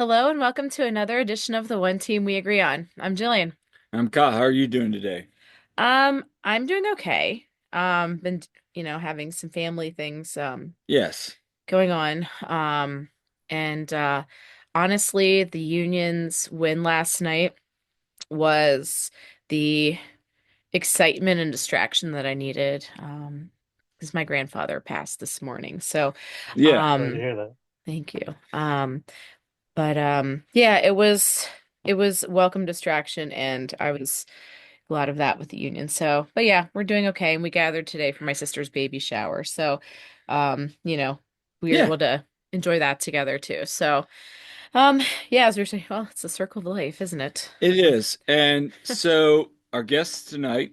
Hello and welcome to another edition of the One Team We Agree On. I'm Jillian. I'm Kyle. How are you doing today? I'm doing okay. Been, having some family things Yes. going on. And honestly, the Union's win last night was the excitement and distraction that I needed. Because my grandfather passed this morning. So, Yeah. Sorry to um, hear that. thank you. But yeah, it was welcome distraction and I was glad of that with the union. So, but yeah, we're doing okay and we gathered today for my sister's baby shower. So, we were Yeah, able to enjoy that together too. So, um yeah, as we are saying, well, it's a circle of life, isn't it? it is. And so our guest tonight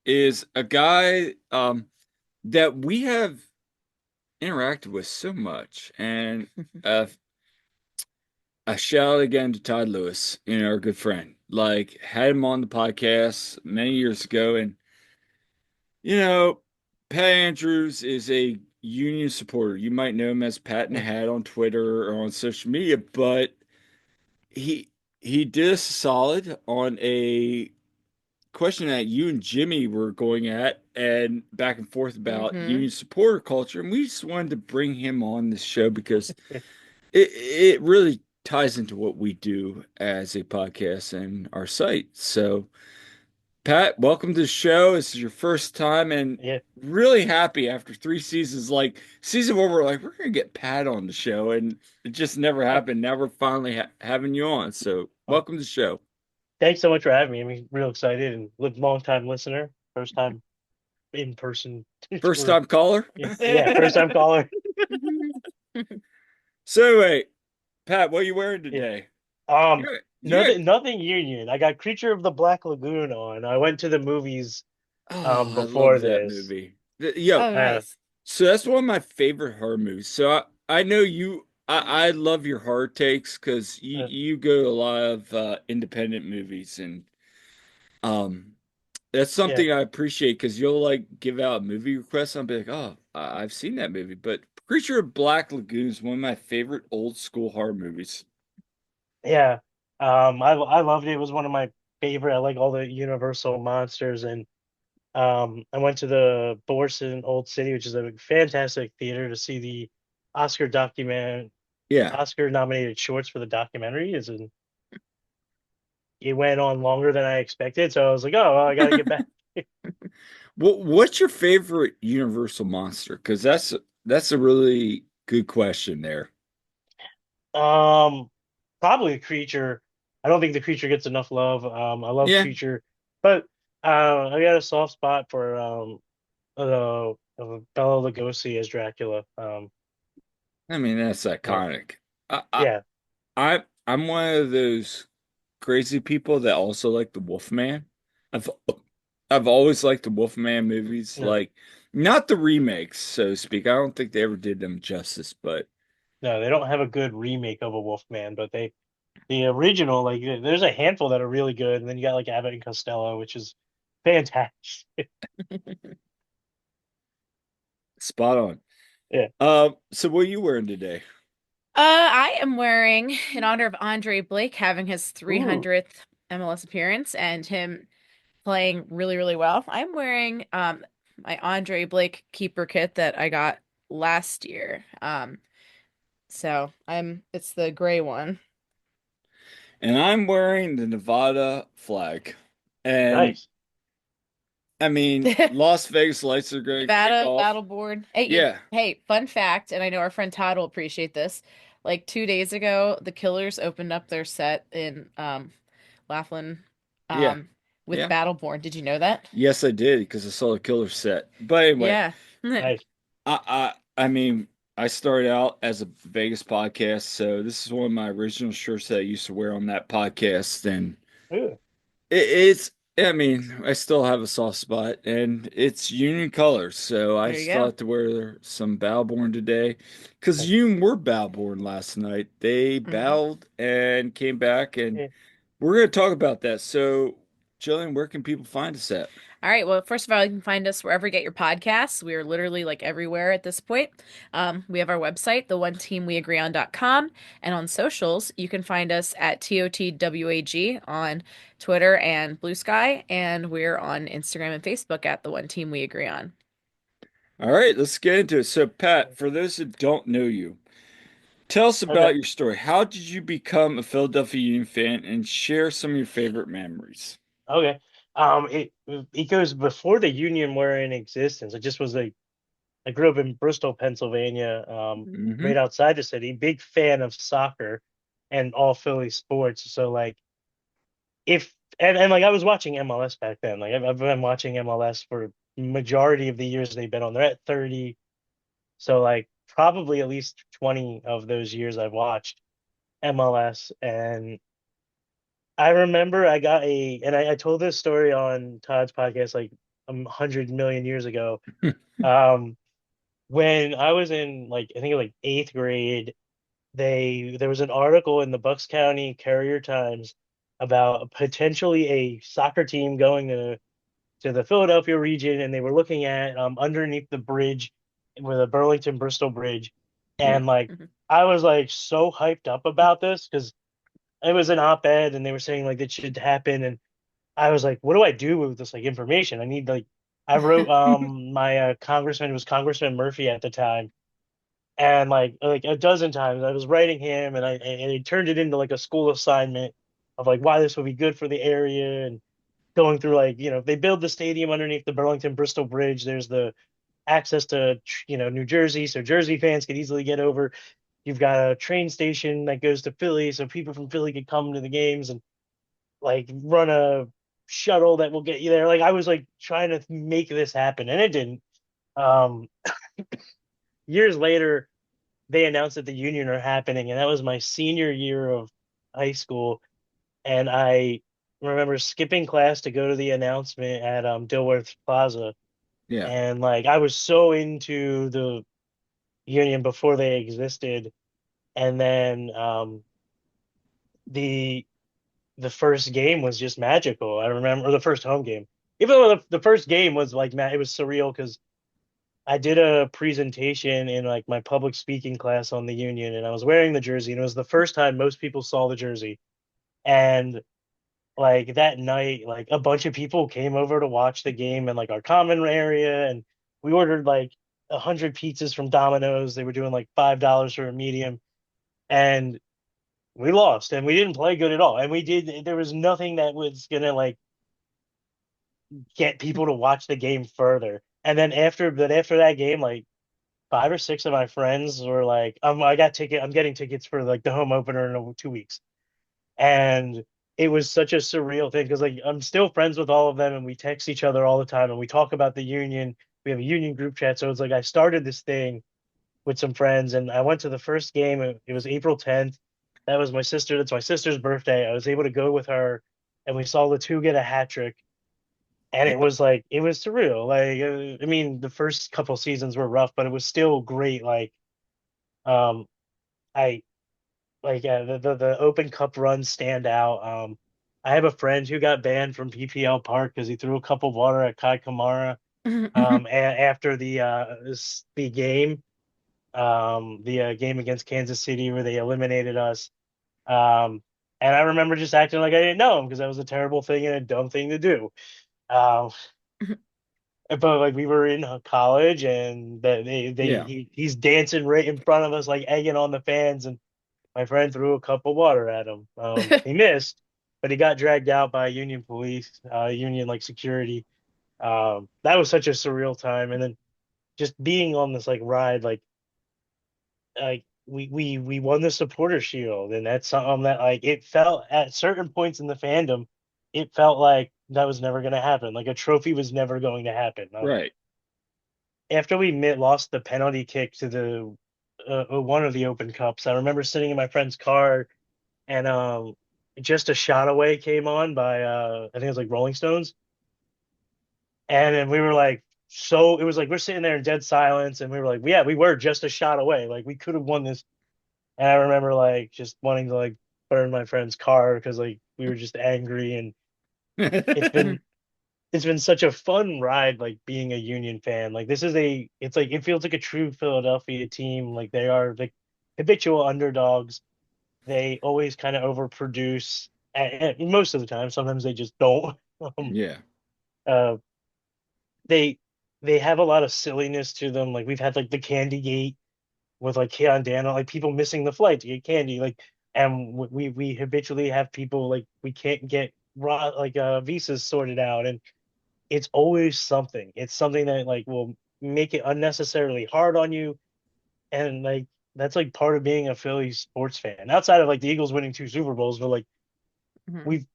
is a guy that we have interacted with so much. And uh, a shout out again to Todd Lewis, our good friend. Like, had him on the podcast many years ago. And, you know, Pat Andrews is a union supporter. You might know him as Pat in the Hat on Twitter or on social media, but he he did us a solid on a question that you and Jimmy were going at and back and forth about Hmm. union supporter culture, and we just wanted to bring him on this show because it really ties into what we do as a podcast and our site. So, Pat, welcome to the show. This is your first time, and Yeah, really happy after 3 seasons. Like season one, we're like, we're gonna get Pat on the show, and it just never yeah. happened. Now we're finally having you on. So, Well, welcome to the show. thanks so much for having me. I'm real excited and long time listener, first time in person. First We're time caller. yeah, first time caller. So, wait, Pat, what are you wearing Yeah. today? Um, You got, nothing union. I got Creature of the Black Lagoon on. I went to the movies oh, I before love that this. movie. Yo, Oh, Uh nice. so that's one of my favorite horror movies. So I know you. I love your horror takes because you uh, you go to a lot of independent movies, and um, that's yeah. something I appreciate because you'll like give out movie requests. And I'll be like, oh, I've seen that movie. But Creature of Black Lagoon is one of my favorite old school horror movies. Yeah. I loved it. It was one of my favorite. I like all the Universal monsters and I went to the Borson Old City, which is a fantastic theater to see the Oscar document Yeah. Oscar nominated shorts for the documentary. It went on longer than I expected, so I was like, oh, well, I gotta get back. What's your favorite Universal monster? Because that's a really good question there. Um, Probably the creature. I don't think the creature gets enough love. I love Yeah, creature, but I got a soft spot for Bela Lugosi as Dracula. I mean that's Yeah, iconic. I, I yeah, I'm one of those crazy people that also like the Wolfman. I've I've always liked the Wolfman movies, no, like not the remakes, so to speak. I don't think they ever did them justice, but no, they don't have a good remake of a Wolfman, but the original, like there's a handful that are really good, and then you got like Abbott and Costello, which is fantastic. spot on. Yeah. So what are you wearing today? I am wearing, in honor of Andre Blake having his Ooh. 300th MLS appearance and him playing really, really well. I'm wearing my Andre Blake keeper kit that I got last year. So it's the gray one. And I'm wearing the Nevada flag. And Nice. I mean, Las Vegas lights are going to kick off. Battle board. Hey, Yeah, hey, fun fact, and I know our friend Todd will appreciate this. Like 2 days ago, the Killers opened up their set in Laughlin yeah, with yeah. Battleborn. Did you know that? Yes, I did because I saw the killer set. But anyway, Yeah. Nice. I mean, I started out as a Vegas podcast, so this is one of my original shirts that I used to wear on that podcast, and Ooh. it's. I mean, I still have a soft spot, and it's Union colors, so I There you just go. thought to wear some Battleborn today, because Nice. Union were Battleborn last night. They Hmm. battled and came back, and Yeah. we're going to talk about that. So, Jillian, where can people find us at? All right. Well, first of all, you can find us wherever you get your podcasts. We are literally like everywhere at this point. We have our website, theoneteamweagreeon.com, and on socials, you can find us at TOTWAG on Twitter and Blue Sky, and we're on Instagram and Facebook at The One Team We Agree On. All right, let's get into it. So, Pat, for those that don't know you, tell us Okay. about your story. How did you become a Philadelphia Union fan and share some of your favorite memories? Okay. It goes before the Union were in existence. It just was like I grew up in Bristol, Pennsylvania, Hmm. right outside the city. Big fan of soccer and all Philly sports. So like if and like I was watching MLS back then. Like I've been watching MLS for majority of the years they've been on. They're at 30. So like probably at least 20 of those years I've watched MLS. And I remember I got and I told this story on Todd's podcast like 100 million years ago. Um, when I was in like I think like eighth grade, there was an article in the Bucks County Courier Times about potentially a soccer team going to the Philadelphia region, and they were looking at underneath the bridge with the Burlington Bristol Bridge, Yeah. and like Mhm. I was like so hyped up about this because it was an op-ed and they were saying like it should happen, and I was like, what do I do with this like information? I need like I wrote my congressman, it was Congressman Murphy at the time, and like a dozen times I was writing him, and I turned it into like a school assignment of like why this would be good for the area, and going through like if they build the stadium underneath the Burlington Bristol Bridge, there's the access to New Jersey, so Jersey fans could easily get over. You've got a train station that goes to Philly, so people from Philly could come to the games and like run a shuttle that will get you there. Like I was like trying to make this happen, and it didn't. Um, Years later, they announced that the union are happening, and that was my senior year of high school. And I remember skipping class to go to the announcement at Dilworth Plaza, Yeah. and like I was so into the union before they existed, and then the the first game was just magical. I remember, or the first home game, even though the first game was like, man, it was surreal because I did a presentation in like my public speaking class on the Union, and I was wearing the jersey, and it was the first time most people saw the jersey. And like that night, like a bunch of people came over to watch the game in like our common area, and we ordered like 100 pizzas from Domino's. They were doing like $5 for a medium, and we lost, and we didn't play good at all. And we did. There was nothing that was gonna like get people to watch the game further. And then after that game, like five or six of my friends were like, I'm getting tickets for like the home opener in 2 weeks. And it was such a surreal thing because like I'm still friends with all of them and we text each other all the time and we talk about the union. We have a union group chat. So it's like I started this thing with some friends and I went to the first game. It was April 10th. That's my sister's birthday. I was able to go with her and we saw the two get a hat trick. And Yeah. it was surreal. Like, I mean, the first couple seasons were rough, but it was still great. Like, um, I the Open Cup runs stand out. I have a friend who got banned from PPL Park because he threw a cup of water at Kai Kamara. After the game, the game against Kansas City where they eliminated us. Um, and I remember just acting like I didn't know him because that was a terrible thing and a dumb thing to do. Um, but like we were in college and that Yeah. he's dancing right in front of us, like egging on the fans, and my friend threw a cup of water at him. He missed, but he got dragged out by Union police, Union like security. That was such a surreal time. And then just being on this like ride, like we won the supporter shield, and that's something that like it felt at certain points in the fandom, it felt like that was never going to happen. Like a trophy was never going to happen. Right. After lost the penalty kick to the one of the Open Cups, I remember sitting in my friend's car and just a shot away came on by I think it was like Rolling Stones, and then we were like, so it was like we're sitting there in dead silence, and we were like, yeah, we were just a shot away, like we could have won this. And I remember like just wanting to like burn my friend's car because like we were just angry, and it's been it's been such a fun ride, like being a Union fan. Like this is a, it's like it feels like a true Philadelphia team. Like they are the habitual underdogs. They always kind of overproduce, and most of the time. Sometimes they just don't. Um, Yeah. uh, they they have a lot of silliness to them. Like we've had like the Candy Gate with like Keon Daniel, like people missing the flight to get candy, like, and we habitually have people like we can't get visas sorted out, and it's always something. It's something that like will make it unnecessarily hard on you, and like that's like part of being a Philly sports fan. Outside of like the Eagles winning 2 Super Bowls, but like Hmm. we've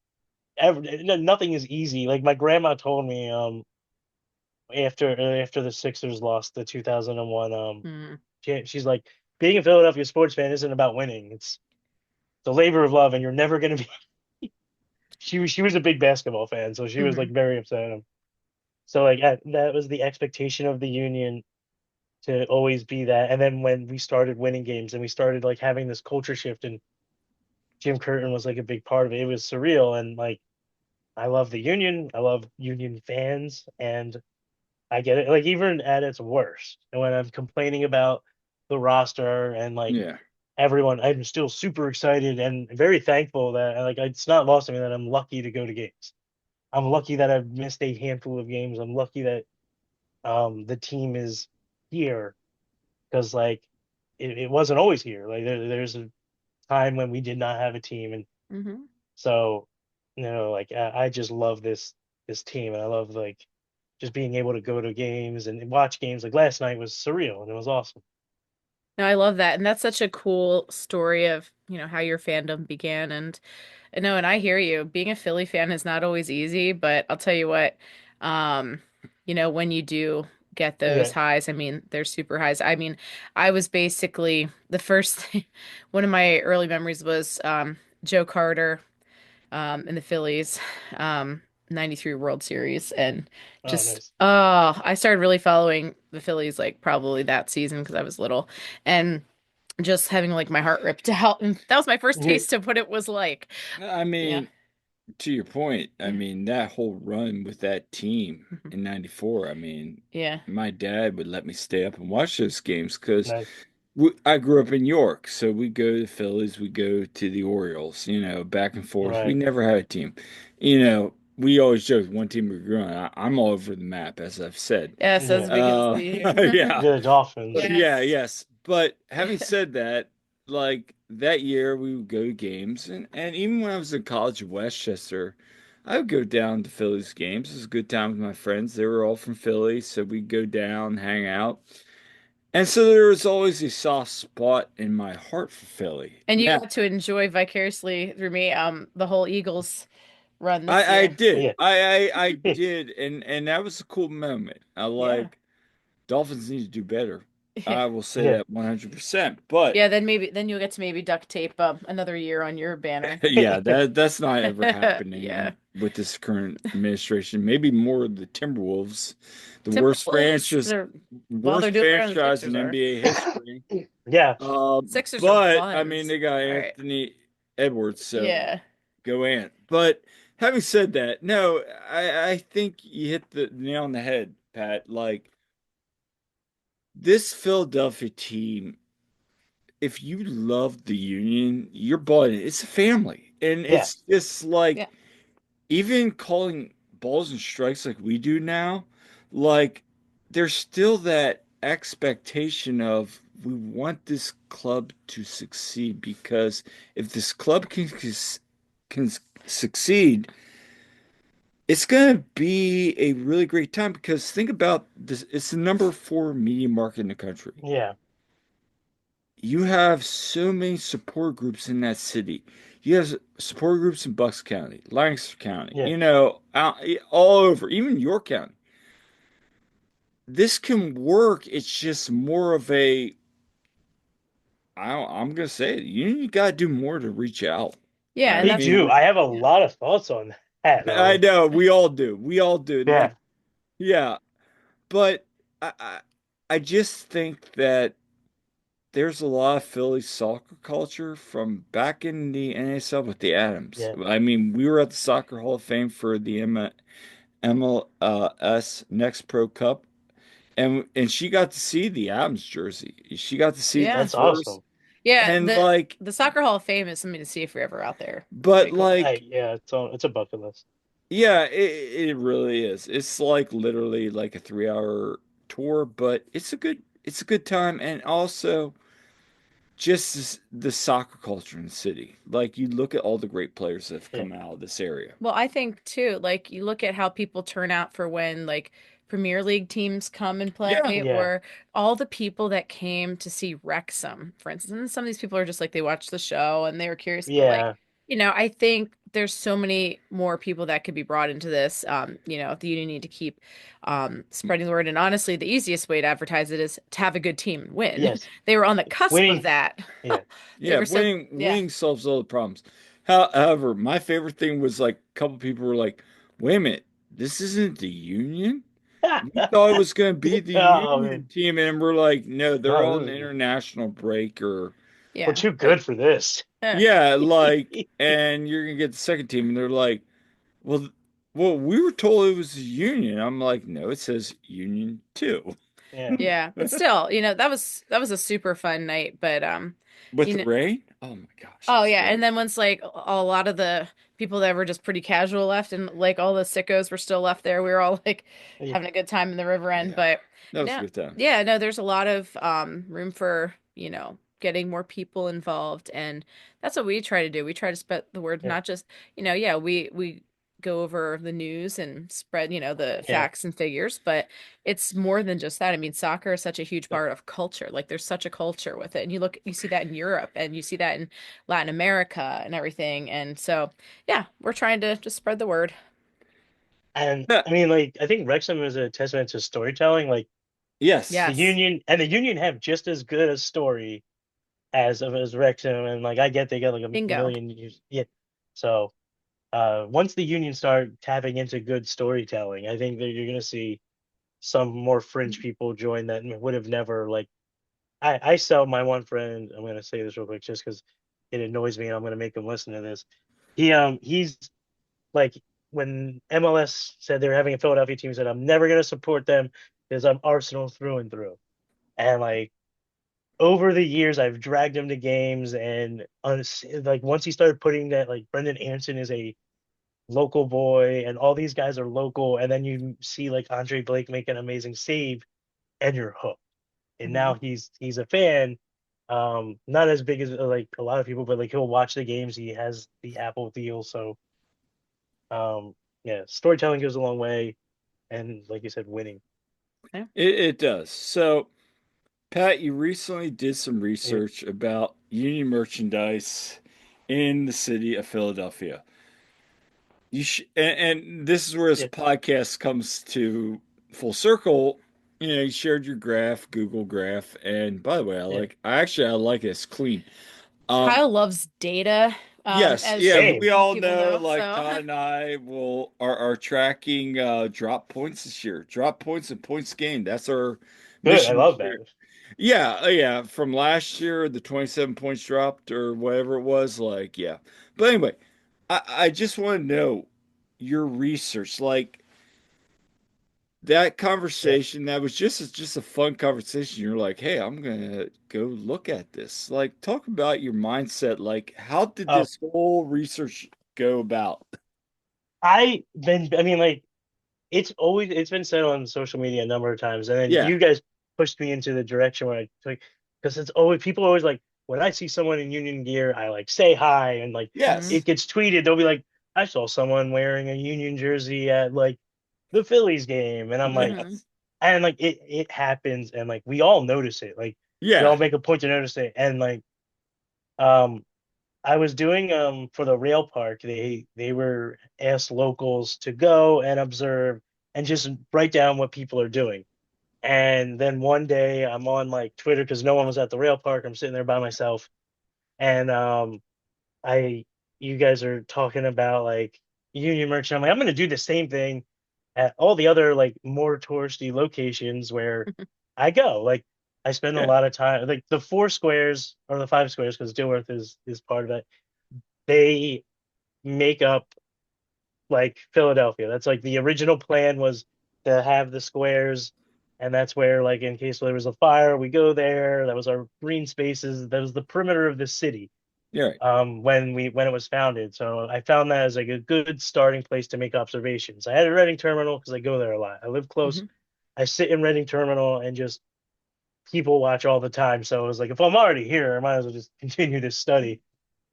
nothing is easy. Like my grandma told me, after the Sixers lost the 2001, Hmm. she's like, being a Philadelphia sports fan isn't about winning. It's the labor of love, and you're never gonna be. She was a big basketball fan, so she was like Hmm. very upset at him. So like that was the expectation of the Union, to always be that. And then when we started winning games and we started like having this culture shift, and Jim Curtin was like a big part of it, it was surreal. And like I love the Union, I love Union fans, and I get it. Like even at its worst, and when I'm complaining about the roster and like Yeah. everyone, I'm still super excited and very thankful that like it's not lost on me that I'm lucky to go to games. I'm lucky that I've missed a handful of games. I'm lucky that the team is here, because like it wasn't always here. Like there's a time when we did not have a team, and Hmm. so like I just love this team, and I love like just being able to go to games and watch games. Like last night was surreal and it was awesome. No, I love that. And that's such a cool story of, how your fandom began. And no, and I hear you. Being a Philly fan is not always easy, but I'll tell you what, um, when you do get those Yeah. highs, I mean, they're super highs. I mean, I was basically the first one of my early memories was Joe Carter in the Phillies, um, 93 World Series. And Oh, just, nice. oh, I started really following the Phillies like probably that season because I was little. And just having like my heart ripped out. And that was my first Yeah. taste of what it was like. I Yeah. mean, to your point, I Yeah. mean, that whole run with that team Mhm. in 94, I mean, Yeah. my dad would let me stay up and watch those games because Nice. I grew up in York. So we go to the Phillies, we go to the Orioles, back and forth. We Right. never had a team. We always joke one team we grew on. I'm all over the map, as I've said. Yes, as Yeah. big as Uh, the yeah. The Dolphins. Yeah, yes. yes. But having said that, like that year we would go to games and even when I was in college in Westchester, I would go down to Phillies games. It was a good time with my friends. They were all from Philly, so we'd go down, hang out. And so there was always a soft spot in my heart for Philly. And you Now, got to enjoy vicariously through me the whole Eagles run this I year. did. Yeah. I did and that was a cool moment. I Yeah. like Dolphins need to do better. Yeah. I will say Yeah. that 100%. But Yeah, then you'll get to maybe duct tape another year on your banner. yeah, that's not ever Yeah. happening with this current administration. Maybe more the Timberwolves, the Timberwolves, they're worst doing better than the franchise Sixers in are. NBA history. Yeah. Sixers are But I mean, buns. they got All right. Anthony Edwards, so Yeah. go Ant. But having said that, no, I think you hit the nail on the head, Pat. Like this Philadelphia team, if you love the Union, you're bought in. It's a family, and Yeah. it's just like Yeah. even calling balls and strikes like we do now, like there's still that expectation of we want this club to succeed because if this club can succeed, it's going to be a really great time because think about this, it's the number 4 media market in the country. Yeah. You have so many support groups in that city. You have support groups in Bucks County, Lancaster County, Yeah. all over, even York County. This can work. It's just more of I'm gonna say it. You got to do more to reach out. Yeah, and I Me that's too. mean, I have a yeah. lot of thoughts on that. I know we all do. We all do. Yeah. Yeah, but I, I, I just think that there's a lot of Philly soccer culture from back in the NSL with the Adams. Yeah. I mean, we were at the Soccer Hall of Fame for the MLS Next Pro Cup, and she got to see the Adams jersey. She got to see it Yeah. That's first, awesome. Yeah, and like, the Soccer Hall of Fame is something to see if you're ever out there. It's but pretty cool. like, Yeah, it's a bucket list. yeah, it really is. It's like literally like a 3 hour tour, but it's a good time, and also just the soccer culture in the city. Like you look at all the great players that have Yeah, come out of this area. Well, I think too, like you look at how people turn out for when like Premier League teams come and Yeah, play, yeah, or all the people that came to see Wrexham, for instance. And some of these people are just like they watched the show and they were curious, but like, yeah, I think there's so many more people that could be brought into this. The union need to keep spreading the word. And honestly, the easiest way to advertise it is to have a good team and win. yes. They were on the cusp of Winning, that. yeah, They yeah. were so, yeah. Winning solves all the problems. However, my favorite thing was like a couple people were like, "Wait a minute, this isn't the Union." We thought it was going to be the oh man, Union team, and we're like, no, they're no, on international break, or we're Yeah. too good for this. yeah, like, and you're gonna get the second team, and they're like, well, we were told it was the Union. I'm like, no, it says Union too. Yeah, Yeah, but still, that was a super fun night. But With you the know, rain, oh my gosh, it oh was yeah, and great. then once like a lot of the people that were just pretty casual left, and like all the sickos were still left there, we were all like yeah, having a good time in the river end. Yeah, But that was a no, good time. yeah, no, there's a lot of room for getting more people involved, and that's what we try to do. We try to spread the word, yeah, not just yeah, we go over the news and spread the yeah, facts and figures, but it's more than just that. I mean, soccer is such a huge yeah. part of culture. Like there's such a culture with it. And you see that in Europe and you see that in Latin America and everything. And so, yeah, we're trying to just spread the word. And Yeah. I mean, like, I think Wrexham is a testament to storytelling. Like Yes. Yes. The Union have just as good a story as Wrexham, and like I get they got like a Bingo. million years. Yeah, so once the Union start tapping into good storytelling, I think that you're gonna see some more fringe people join that would have never like. I sell my one friend. I'm gonna say this real quick just because it annoys me, and I'm gonna make him listen to this. He's like when MLS said they were having a Philadelphia team, he said I'm never gonna support them because I'm Arsenal through and through. And like over the years, I've dragged him to games, and like once he started putting that like Brendan Aronson is a local boy, and all these guys are local, and then you see like Andre Blake make an amazing save, and you're hooked. And now Mhm. he's a fan. Not as big as like a lot of people, but like he'll watch the games. He has the Apple deal, so yeah, storytelling goes a long way, and like you said, winning. Yeah. It does. So, Pat, you recently did some Yeah, research about Union merchandise in the city of Philadelphia. And this is where this yeah, podcast comes to full circle. You know, you shared your graph, Google graph, and by the way, yeah. I like it. It's clean. Um, Kyle loves data, yes, as yeah, Same. we all people know know. like So, Todd and I are tracking drop points this year. Drop points and points gained. That's our Good. I mission this love that. year. Yeah, yeah. From last year, the 27 points dropped or whatever it was, like, yeah. But anyway, I just want to know your research. Like that Yeah. conversation, that was just a fun conversation. You're like, hey, I'm gonna go look at this. Like, talk about your mindset. Like, how did Oh, this whole research go about? I mean, like it's been said on social media a number of times, and then Yeah. you guys pushed me into the direction where I took because it's always people always like when I see someone in Union gear, I like say hi and like mhm. it Yes. gets tweeted. They'll be like, I saw someone wearing a Union jersey at like the Phillies game, and I'm like, Mhm. Yes. and like it happens, and like we all notice it. Like we all Yeah. make a point to notice it, and like um I was doing for the rail park. They were asked locals to go and observe and just write down what people are doing. And then one day I'm on like Twitter because no one was at the rail park. I'm sitting there by myself, and I you guys are talking about like union merch. I'm like I'm gonna do the same thing at all the other like more touristy locations where I go. Like I spend a Yeah. lot of time. Like the four squares or the five squares because Dilworth is part of it. They make up like Philadelphia. That's like the original plan was to have the squares, and that's where like in case there was a fire, we go there. That was our green spaces. That was the perimeter of the city Yeah, right. when it was founded. So I found that as like a good starting place to make observations. I had a Reading Terminal because I go there a lot. I live close. Hmm. I sit in Reading Terminal and just people watch all the time. So it was like if I'm already here, I might as well just continue to study.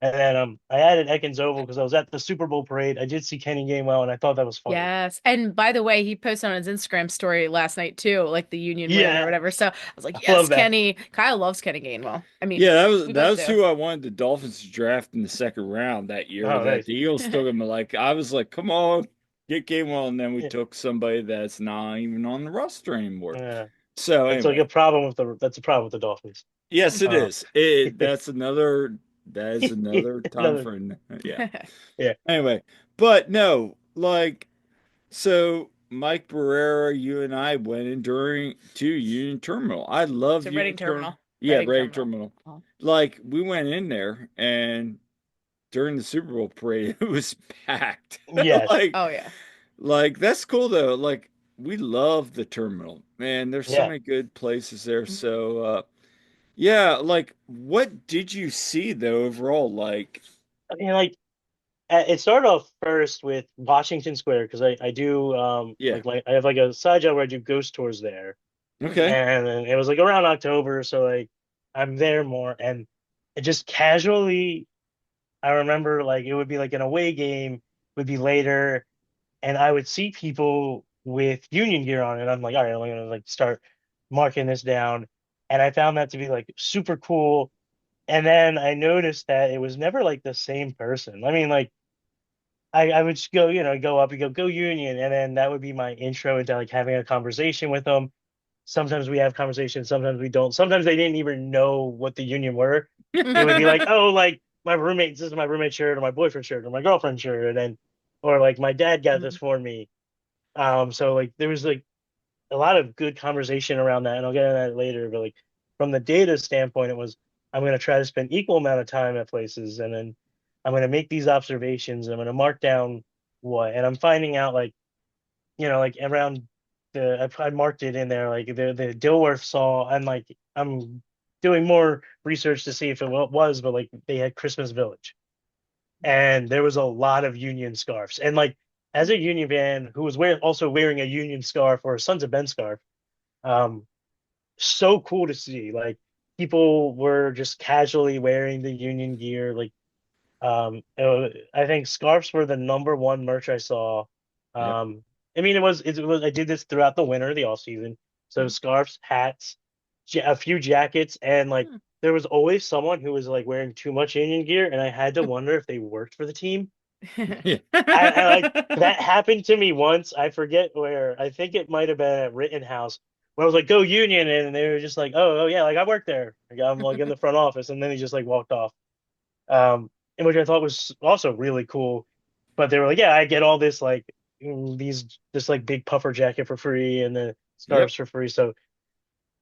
And then I added Ekins Oval because I was at the Super Bowl parade. I did see Kenny Gainwell, and I thought that was funny. Yes. And by the way, he posted on his Instagram story last night too, like the Union win or Yeah, whatever. So I was like, I love yes, that. Kenny. Kyle loves Kenny Gainwell. I mean, Yeah, we that both was do. who I wanted the Dolphins to draft in the second round that year. Oh, That nice. the Eagles took him. Like I was like, come on, get Gainwell, and then we Yeah, took somebody that's not even on the roster anymore. yeah. So That's like anyway, a problem with the that's a problem with the Dolphins. yes, it Uh, is. That is another time another, for yeah. yeah, Anyway, but no, like so Mike Barrera, you and I went in during to Union Terminal. I love To Union Reading Terminal. Terminal. Yeah, Reading Reading Terminal. Terminal. Oh. Like we went in there and during the Super Bowl parade, it was packed. yes, like Oh yeah. like that's cool though. Like we love the terminal. Man, there's so yeah. many good places there. Mhm. So yeah, like what did you see though overall? Like I mean, like it started off first with Washington Square because I do yeah. like I have like a side job where I do ghost tours there, Okay. and it was like around October, so like I'm there more, and it just casually I remember like it would be like an away game would be later, and I would see people with Union gear on, and I'm like, all right, I'm gonna like start marking this down, and I found that to be like super cool. And then I noticed that it was never like the same person. I mean, like I would just go, go up and go Union, and then that would be my intro into like having a conversation with them. Sometimes we have conversations, sometimes we don't. Sometimes they didn't even know what the Union were. It would be like, oh, like my roommate, this is my roommate shirt or my boyfriend shirt or my girlfriend shirt, and then or like my dad got this Mhm. for me. So like there was like a lot of good conversation around that, and I'll get into that later. But like from the data standpoint, it was I'm going to try to spend equal amount of time at places, and then I'm going to make these observations. I'm going to mark down what, and I'm finding out like like around I marked it in there like the Dilworth saw, and like I'm doing more research to see if it was, but like they had Christmas Village, and there was a lot of Union scarves, and like as a Union fan who was also wearing a Union scarf or a Sons of Ben scarf, um, so cool to see. Like people were just casually wearing the Union gear. Like I think scarves were the number one merch I saw. Yep. Um, I mean it was I did this throughout the winter, the off season. So scarves, hats, a few jackets, and like Hmm. there was always someone who was like wearing too much Union gear, and I had to wonder if they worked for the team. Yeah. I like that happened to me once. I forget where. I think it might have been at Rittenhouse where I was like, "Go Union," and they were just like, "Oh, yeah, like I work there. Like I'm like in the front office," and then he just like walked off. And which I thought was also really cool. But they were like, "Yeah, I get all this like this like big puffer jacket for free and the Yep. scarves for free." So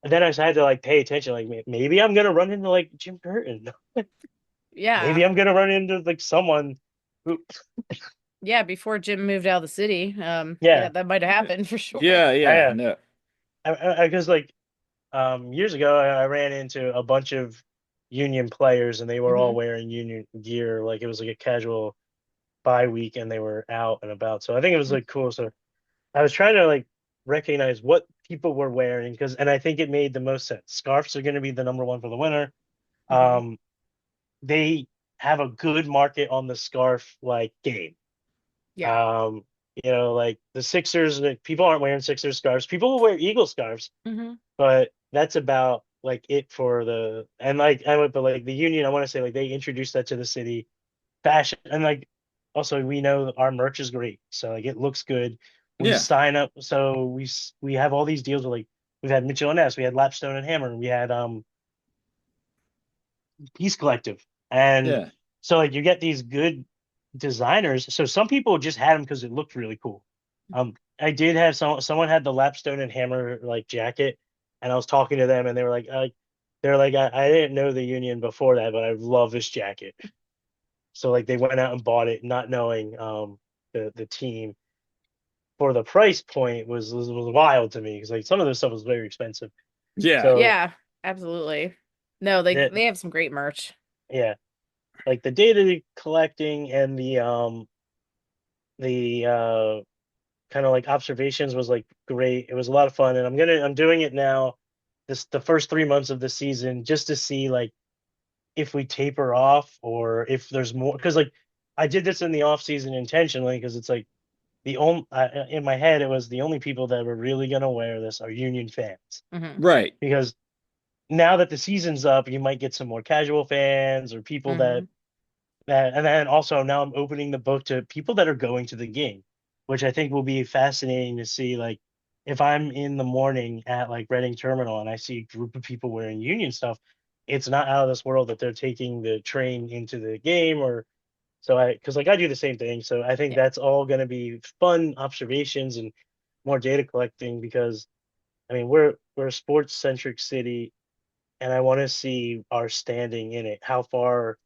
and then I just had to like pay attention. Like maybe I'm gonna run into like Jim Curtin. Yeah. Maybe I'm gonna run into like someone who, Yeah, before Jim moved out of the city. Yeah, yeah, that might have happened for sure. Yeah, yeah, yeah. no. Because like years ago I ran into a bunch of union players and they were all Hmm. wearing union gear. Like it was like a casual bye week and they were out and about. So I think it was like cool. So I was trying to like recognize what people were wearing because and I think it made the most sense. Scarves are going to be the number one for the winter. Hmm. Um, they have a good market on the scarf like game. Yeah. Um, like the Sixers, like, people aren't wearing Sixers scarves. People will wear Eagle scarves, Hmm. but that's about like it for the and like I went, but like the Union, I want to say like they introduced that to the city fashion and like also we know our merch is great, so like it looks good. We Yeah. sign up, so we have all these deals with like we've had Mitchell and Ness, we had Lapstone and Hammer, we had Peace Collective, and Yeah. so like you get these good designers. So some people just had them because it looked really cool. I did have someone had the Lapstone and Hammer like jacket, and I was talking to them, and they're like, I didn't know the Union before that, but I love this jacket. So like they went out and bought it, not knowing. the team for the price point was wild to me because like some of this stuff was very expensive. Yeah. So Yeah, absolutely. No, they that they have some great merch. yeah, like the data collecting and the kind of like observations was like great. It was a lot of fun, and I'm doing it now. This the first 3 months of the season just to see like if we taper off or if there's more because like I did this in the off season intentionally because it's like the only in my head it was the only people that were really gonna wear this are Union fans Hmm. Right. because now that the season's up, you might get some more casual fans or people Hmm. that and then also now I'm opening the book to people that are going to the game, which I think will be fascinating to see. Like if I'm in the morning at like Reading Terminal and I see a group of people wearing Union stuff, it's not out of this world that they're taking the train into the game or so I because like I do the same thing. So I think Yeah. that's all going to be fun observations and more data collecting because I mean we're a sports centric city and I want to see our standing in it. How far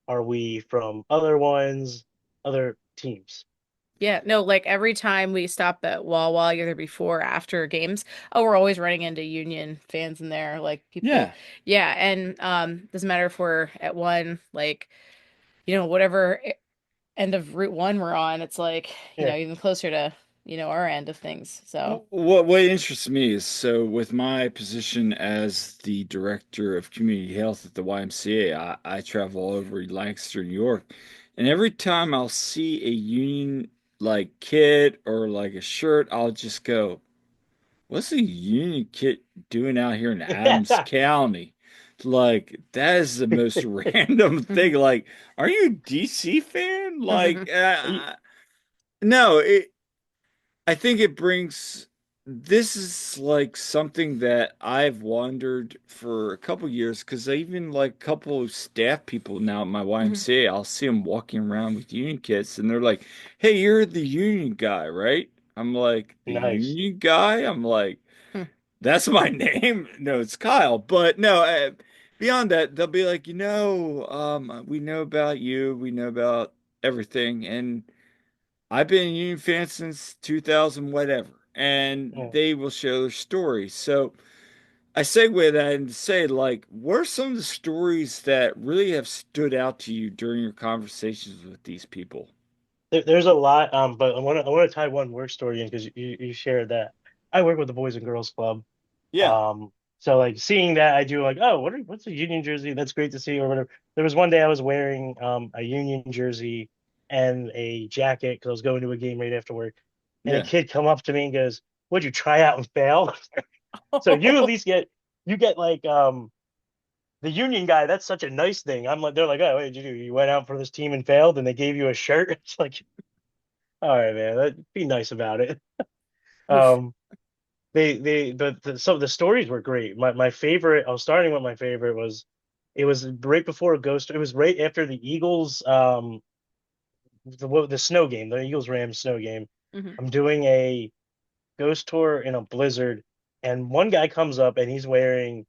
are we from other ones, other teams? Yeah, no, like every time we stop at Wawa, either before or after games, oh, we're always running into Union fans in there, like people. Yeah. Yeah, and doesn't matter if we're at one, like, whatever end of Route 1 we're on, it's like, Yeah. even closer to, our end of things. So, What interests me is so with my position as the director of community health at the YMCA, I travel all over Lancaster, New York, and every time I'll see a union like kit or like a shirt, I'll just go, "What's a union kit doing out here in Adams County?" Like that is the most random thing. Like, are you a DC fan? Like, no, I think it brings this is like something that I've wondered for a couple years because even like a couple of staff people now at my YMCA, I'll see them walking around with union kits and they're like, "Hey, you're the union guy, right?" I'm like, "The Nice. union guy?" I'm like, "That's my name." No, it's Kyle. But no, beyond that, they'll be like, we know about you, we know about everything, and I've been a Union fan since 2000, whatever, and Yeah. they will share their stories. So I segue that and say, like, what are some of the stories that really have stood out to you during your conversations with these people? There's a lot, but I want to tie one work story in because you shared that. I work with the Boys and Girls Club. Yeah, Um, so like seeing that, I do like, oh, what's a Union jersey? That's great to see, or whatever. There was one day I was wearing a Union jersey and a jacket because I was going to a game right after work, and a yeah, kid come up to me and goes, "What'd you try out and fail?" So you at least get like the Union guy. That's such a nice thing. I'm like, they're like, oh, what did you do? You went out for this team and failed, and they gave you a shirt. It's like, all right, man, be nice about it. Um, but some of the stories were great. My favorite, I was starting with my favorite was it was right before Ghost. It was right after the Eagles the snow game, the Eagles Rams snow game. Mhm. I'm doing a ghost tour in a blizzard, and one guy comes up and he's wearing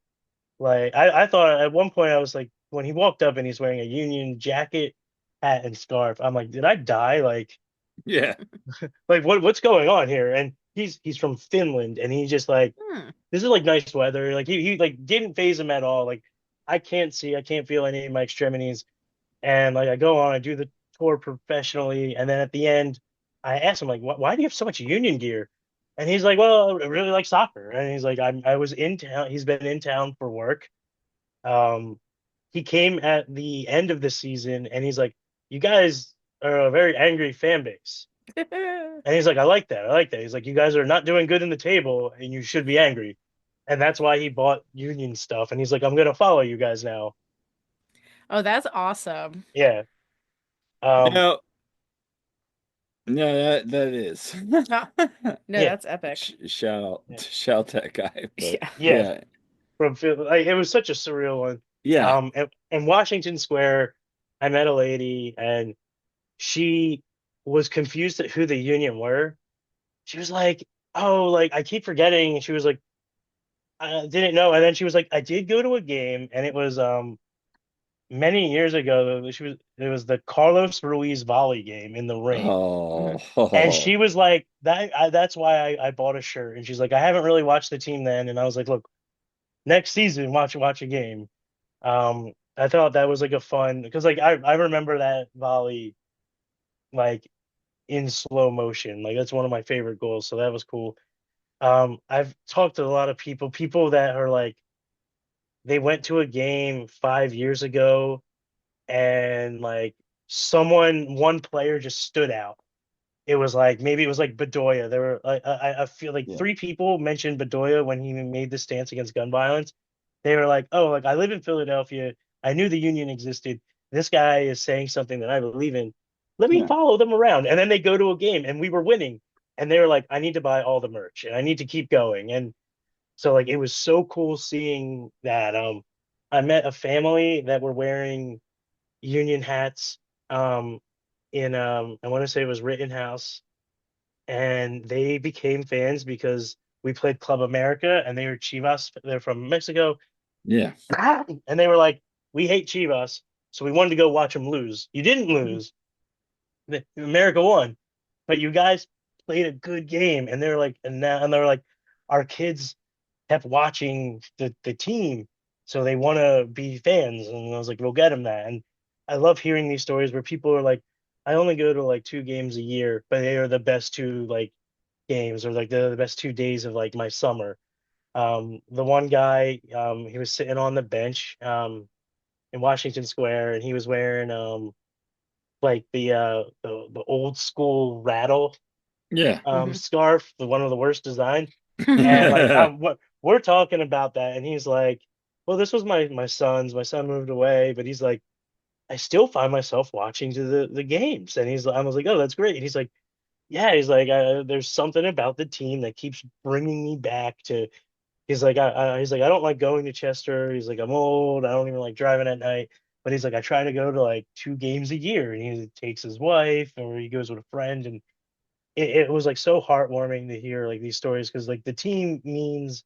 like I thought at one point I was like when he walked up and he's wearing a Union jacket, hat, and scarf. I'm like, did I die? yeah, Like what's going on here? And he's from Finland, and he's just like Hmm. this is like nice weather. Like he like didn't phase him at all. Like I can't see, I can't feel any of my extremities. And like I go on, I do the tour professionally, and then at the end, I ask him like, why do you have so much Union gear? And he's like, well, I really like soccer. And he's like, I was in town. He's been in town for work. Um, he came at the end of the season, and he's like, you guys are a very angry fan base. And he's like, I like that. I like that. He's like, you guys are not doing good in the table, and you should be angry. And that's why he bought Union stuff. And he's like, I'm gonna follow you guys now. Oh, that's awesome. Yeah. Um, no, no, that is. Ah, no, yeah, that's epic. Shout, yeah, shout that guy, but Yeah. yeah. yeah, From like it was such a surreal one. yeah, In Washington Square, I met a lady, and she was confused at who the Union were. She was like, "Oh, like I keep forgetting." She was like, "I didn't know." And then she was like, "I did go to a game, and it was many years ago, it was the Carlos Ruiz volley game in the ring. Oh, And she was like, that's why I bought a shirt. And she's like, I haven't really watched the team then. And I was like, look, next season, watch a game. I thought that was like a fun because like I remember that volley like in slow motion. Like that's one of my favorite goals. So that was cool. I've talked to a lot of people that are like they went to a game 5 years ago and like one player just stood out. It was like maybe it was like Bedoya. There were I feel like yeah, three people mentioned Bedoya when he made the stance against gun violence. They were like, "Oh, like I live in Philadelphia. I knew the union existed. This guy is saying something that I believe in. Let me yeah, follow them around." And then they go to a game and we were winning. And they were like, "I need to buy all the merch and I need to keep going." And so like it was so cool seeing that. I met a family that were wearing union hats in I want to say it was Rittenhouse, and they became fans because we played Club America and they were Chivas. They're from Mexico. yeah. And they were like, we hate Chivas, so we wanted to go watch them lose. You didn't lose. America won, but you guys played a good game. And they're like, and they're like, our kids kept watching the team, so they want to be fans. And I was like, we'll get them that. And I love hearing these stories where people are like, I only go to like 2 games a year, but they are the best two like games or like the best 2 days of like my summer. The one guy, he was sitting on the bench in Washington Square, and he was wearing like the old school rattle Yeah. Hmm. scarf, the one of the worst design. And like what we're talking about that, and he's like, "Well, this was my son's. My son moved away, but he's like, I still find myself watching to the games." And I was like, "Oh, that's great." And he's like, "Yeah," he's like, "There's something about the team that keeps bringing me back to." He's like, I don't like going to Chester. He's like, I'm old. I don't even like driving at night. But he's like, I try to go to like 2 games a year, and he takes his wife or he goes with a friend, and it was like so heartwarming to hear like these stories because like the team means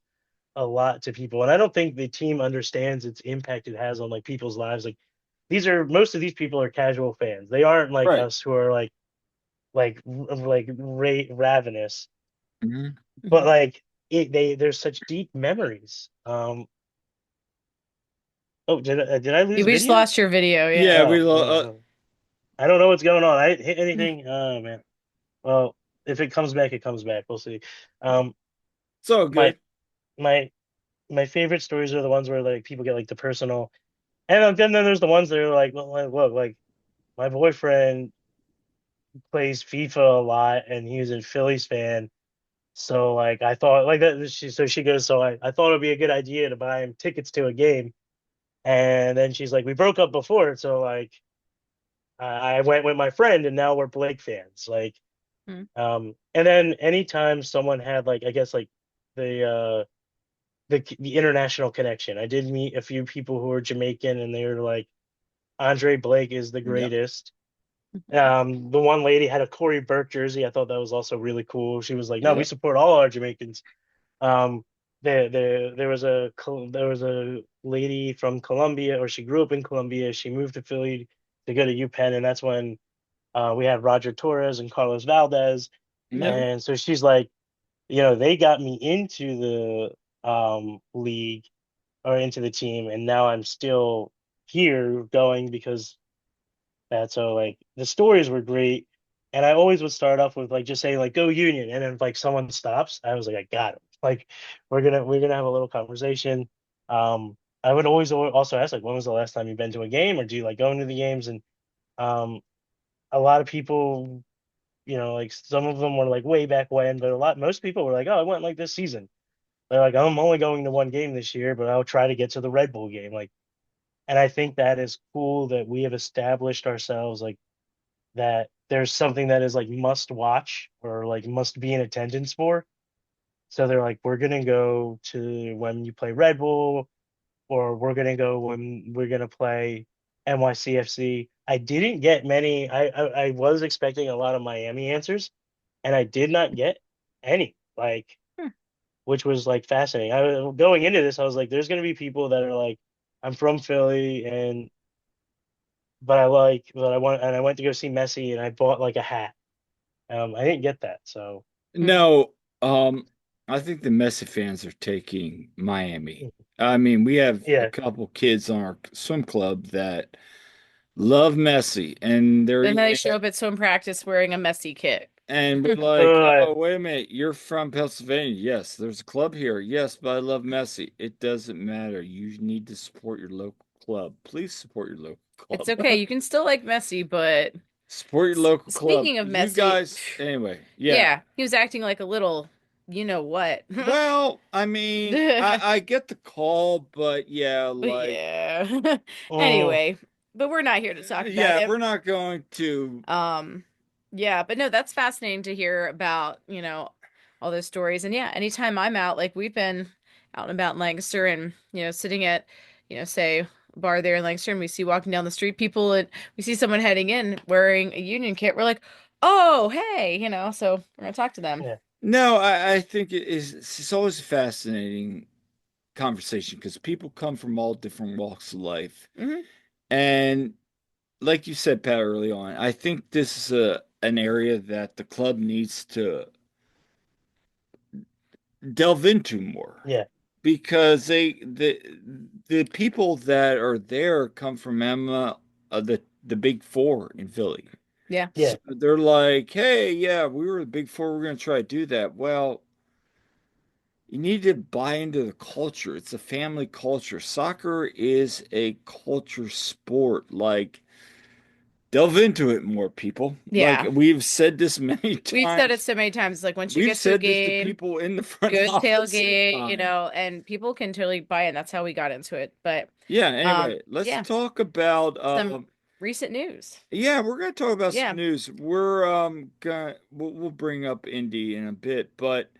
a lot to people, and I don't think the team understands its impact it has on like people's lives. Like these are most of these people are casual fans. They aren't like Right. us who are ravenous, Mhm. but Hmm. like there's such deep memories. Oh, did I lose We just video? lost your video, Yeah, yeah. we I don't know what's going on. I didn't hit anything. Oh man. Well, if it comes back, it comes back. We'll see. Um, it's all my good. my my favorite stories are the ones where like people get like the personal, and then there's the ones that are like, well, look, like my boyfriend plays FIFA a lot, and he's a Phillies fan. So like I thought like that. She goes. So I thought it'd be a good idea to buy him tickets to a game. And then she's like, we broke up before, so like I went with my friend, and now we're Blake fans. Like, Mm-hmm. and then anytime someone had like, I guess like the the international connection, I did meet a few people who were Jamaican, and they were like, Andre Blake is the Yep. greatest. The one lady had a Corey Burke jersey. I thought that was also really cool. She was like, no, we Yep. support all our Jamaicans. Um, there was a lady from Colombia, or she grew up in Colombia. She moved to Philly to go to UPenn, and that's when we had Roger Torres and Carlos Valdez. Yep. And so she's like, they got me into the league or into the team, and now I'm still here going because that. So like the stories were great. And I always would start off with like just saying like go Union, and then if like someone stops, I was like, I got him. Like we're gonna have a little conversation. I would always also ask like when was the last time you've been to a game, or do you like going to the games? And um a lot of people, like some of them were like way back when, but most people were like, oh, I went like this season. They're like, I'm only going to one game this year, but I'll try to get to the Red Bull game. Like, and I think that is cool that we have established ourselves like that there's something that is like must watch or like must be in attendance for. So they're like, we're gonna go to when you play Red Bull, or we're gonna go when we're gonna play NYCFC. I didn't get many. I was expecting a lot of Miami answers, and I did not get any. Like, which was like fascinating. Going into this, I was like, there's gonna be people that are like, I'm from Philly, and I went to go see Messi and I bought like a hat. I didn't get that, so No, I think the Messi fans are taking Miami. I mean, we have a yeah. couple kids on our swim club that love Messi, and they're Then they show up at swim practice wearing a messy kit. and we're like, Uh, oh, wait a minute, you're from Pennsylvania. Yes, there's a club here. Yes, but I love Messi. It doesn't matter. You need to support your local club. Please support your local It's club. okay. You can still like Messi, but Support your local club. speaking of You Messi, guys, anyway, yeah. yeah, he was acting like a little, you know what? Well, I mean, I get the call, but yeah, like, Yeah. mm, Anyway, but we're not here to talk about yeah, him. we're not going to. Um, yeah, but no, that's fascinating to hear about, all those stories. And yeah, anytime I'm out, like we've been out and about in Lancaster and, sitting at, say a bar there in Lancaster and we see walking down the street people and we see someone heading in wearing a union kit, we're like, oh, hey, so we're gonna talk to them. yeah, No, I think it's always a fascinating conversation because people come from all different walks of life. Hmm. And like you said, Pat, early on, I think this is an area that the club needs to delve into more yeah, because the people that are there come from Emma, the big four in Philly. Yeah. yeah, So they're like, hey, yeah, we were the big four. We're going to try to do that. Well, you need to buy into the culture. It's a family culture. Soccer is a culture sport. Like, delve into it more, people. Like, Yeah. we've said this many We've said it times. so many times. Like once you We've get to a said this to game, people in the front good office. tailgate, and people can totally buy in. That's how we got into it. But Yeah, anyway, let's yeah, talk about some recent news. yeah, we're gonna talk about some Yeah. news. We're gonna we'll bring up Indy in a bit, but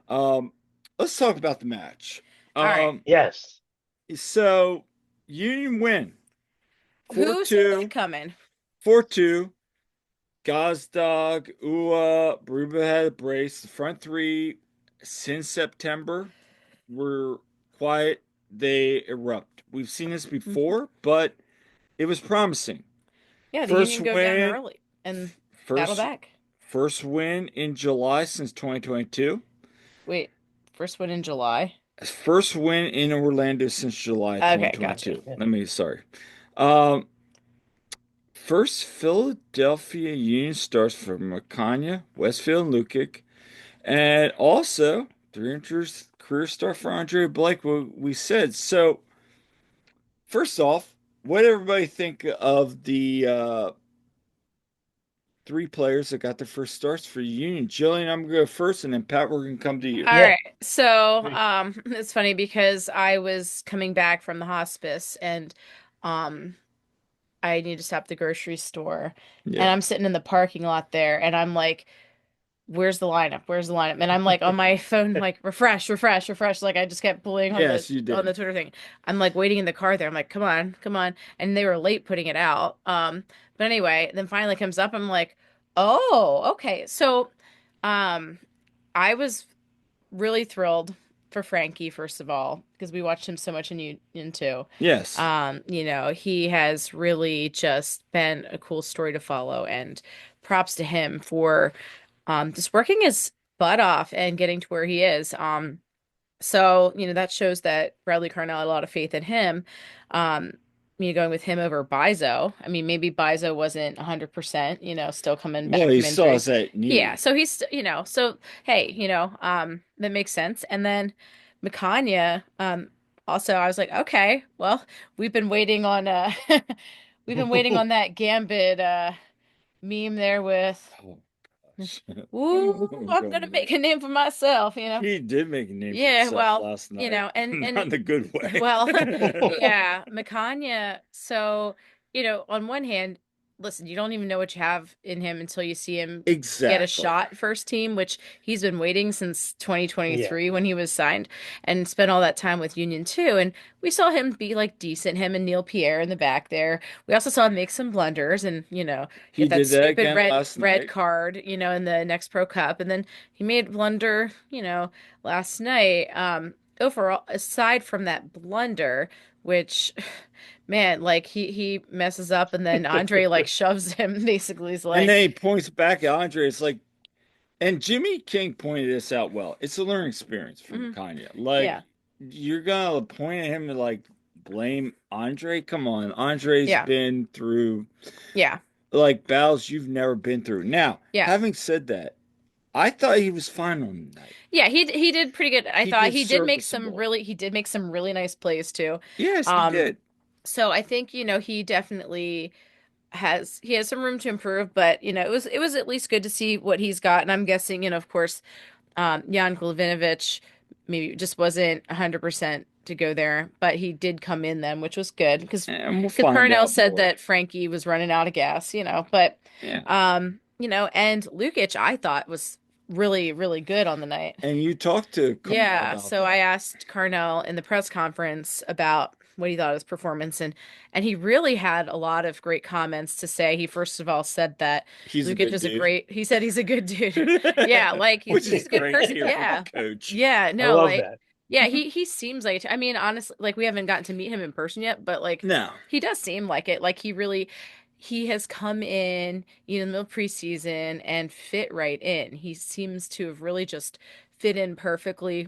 um let's talk about the match. All right. Um yes. so Union win Who saw that 4-2, coming? 4-2. Gazdag, Ua, Baruba had a brace. The front three since September were quiet. They erupt. We've seen this Mhm. before, but it was promising. Yeah, the First Union go down win, early and battle first back. first win in July since 2022. Wait, first one in July. First win in Orlando since July Okay, gotcha. 2022. Yeah. Sorry. Um, First Philadelphia Union starts for Makanya, Westfield, and Lukic, and also 300 career start for Andre Blake. What we said. So first off, what did everybody think of the three players that got their first starts for Union? Jillian, I'm gonna go first, and then Pat, we're gonna come to you. All Yeah. right. So, it's funny because I was coming back from the hospice and um I need to stop at the grocery store and Yeah. I'm sitting in the parking lot there and I'm like, where's the lineup? Where's the lineup? And I'm like on my phone, like refresh, refresh, refresh. Like I just kept pulling on the Yes, you on the did. Twitter thing. I'm like waiting in the car there. I'm like, come on, come on. And they were late putting it out. But anyway, then finally comes up. I'm like, oh, okay. So, um, I was really thrilled for Frankie, first of all, because we watched him so much in Union too. Yes. He has really just been a cool story to follow, and props to him for just working his butt off and getting to where he is. So, that shows that Bradley Carnell had a lot of faith in him. Um, going with him over Bizo. I mean, maybe Bizo wasn't 100%, still coming Well, back he from still injury. has that Yeah, knee. so he's, so hey, that makes sense. And then Mikanya, also I was like, okay, well, we've been waiting on we've been waiting on that Gambit meme there with Oh gosh. Ooh, I'm gonna make a name for myself. He did make a name for Yeah, himself well, last night. Not and in a good way. well, yeah, Makanya. So, on one hand, listen, you don't even know what you have in him until you see him get a Exactly. shot first team, which he's been waiting since Yeah. 2023 when he was signed and spent all that time with Union too. And we saw him be like decent, him and Neil Pierre in the back there. We also saw him make some blunders and, He get that did that stupid again red last red night. card, in the next Pro Cup. And then he made a blunder, last night. Overall, aside from that blunder, which man, like he messes up and then Andre like shoves him basically. He's And like, then he points back at Andre. It's like, and Jimmy King pointed this out well. It's a learning experience for mhm, Kanye. Like, yeah, you're gonna point at him and like blame Andre? Come on, Andre's yeah, been through yeah, like battles you've never been through. Now, yeah. having said that, I thought he was fine on the night. Yeah, he did pretty good. I He thought did serviceable. he did make some really nice plays too. Yes, he Um, did. so I think, he definitely he has some room to improve, but it was at least good to see what he's got. And I'm guessing, of course, Jan Kolovinovic maybe just wasn't 100% to go there, but he did come in then, which was good And we'll because find Parnell out said more. that Frankie was running out of gas, but Yeah. and Lukic I thought was really, really good on the night. And you talked to Carl Yeah, about so I that. asked Carnell in the press conference about what he thought of his performance, and he really had a lot of great comments to say. He first of all said that He's a Lukic good is a dude. great. He said he's a good dude. Yeah, like Which is he's a good great to person. hear from a Yeah, coach. yeah, I no, love like that. yeah, he seems like. I mean, honestly, like we haven't gotten to meet him in person yet, but like No. he does seem like it. Like he has come in, in the middle of preseason and fit right in. He seems to have really just fit in perfectly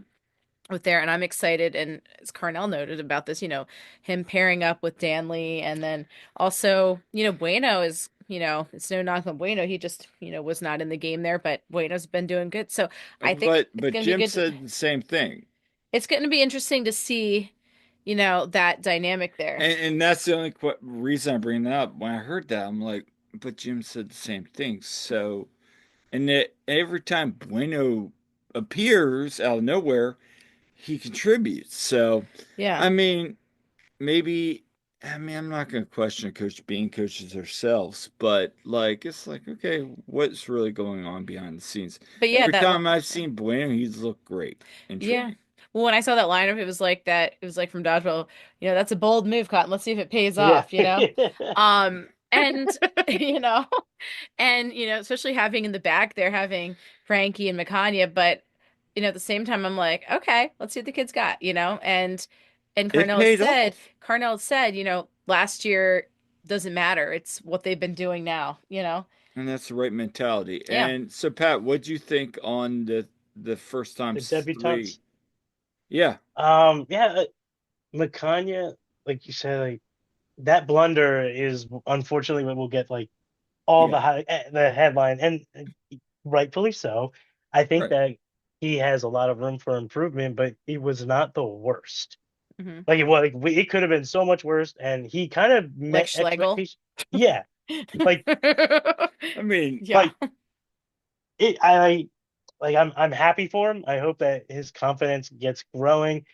with there, and I'm excited. And as Carnell noted about this, him pairing up with Danley, and then also, Bueno is, it's no knock on Bueno. He just, was not in the game there, but Bueno's been doing good. So I think it's But gonna be Jim good. said the same thing. It's gonna be interesting to see, that dynamic there. And that's the only reason I bring that up. When I heard that, I'm like, but Jim said the same thing. So, and that every time Bueno appears out of nowhere, he contributes. So, Yeah. I mean, maybe, I mean, I'm not going to question a coach being coaches ourselves, but like, it's like, okay, what's really going on behind the scenes? But yeah, Every time I've seen Bueno, he's looked great in yeah. training. Well, when I saw that lineup, it was like that. It was like from Dodgeball. That's a bold move, Cotton. Let's see if it pays Yeah. off. And you know, and especially having in the back there having Frankie and Makanya, but at the same time, I'm like, okay, let's see what the kids got. And It paid off. Carnell said, last year doesn't matter. It's what they've been doing now. And that's the right mentality. Yeah. And so, Pat, what'd you think on the first The times three? debutantes. Yeah, Yeah, Makanya, like you said, like that blunder is unfortunately what will get like all yeah, the headline, and rightfully so. I think right. that he has a lot of room for improvement, but he was not the worst. Hmm. Like it could have been so much worse, and he kind of Like met Schlegel. expectations. Yeah, like I mean, Yeah. like it. I'm happy for him. I hope that his confidence gets growing.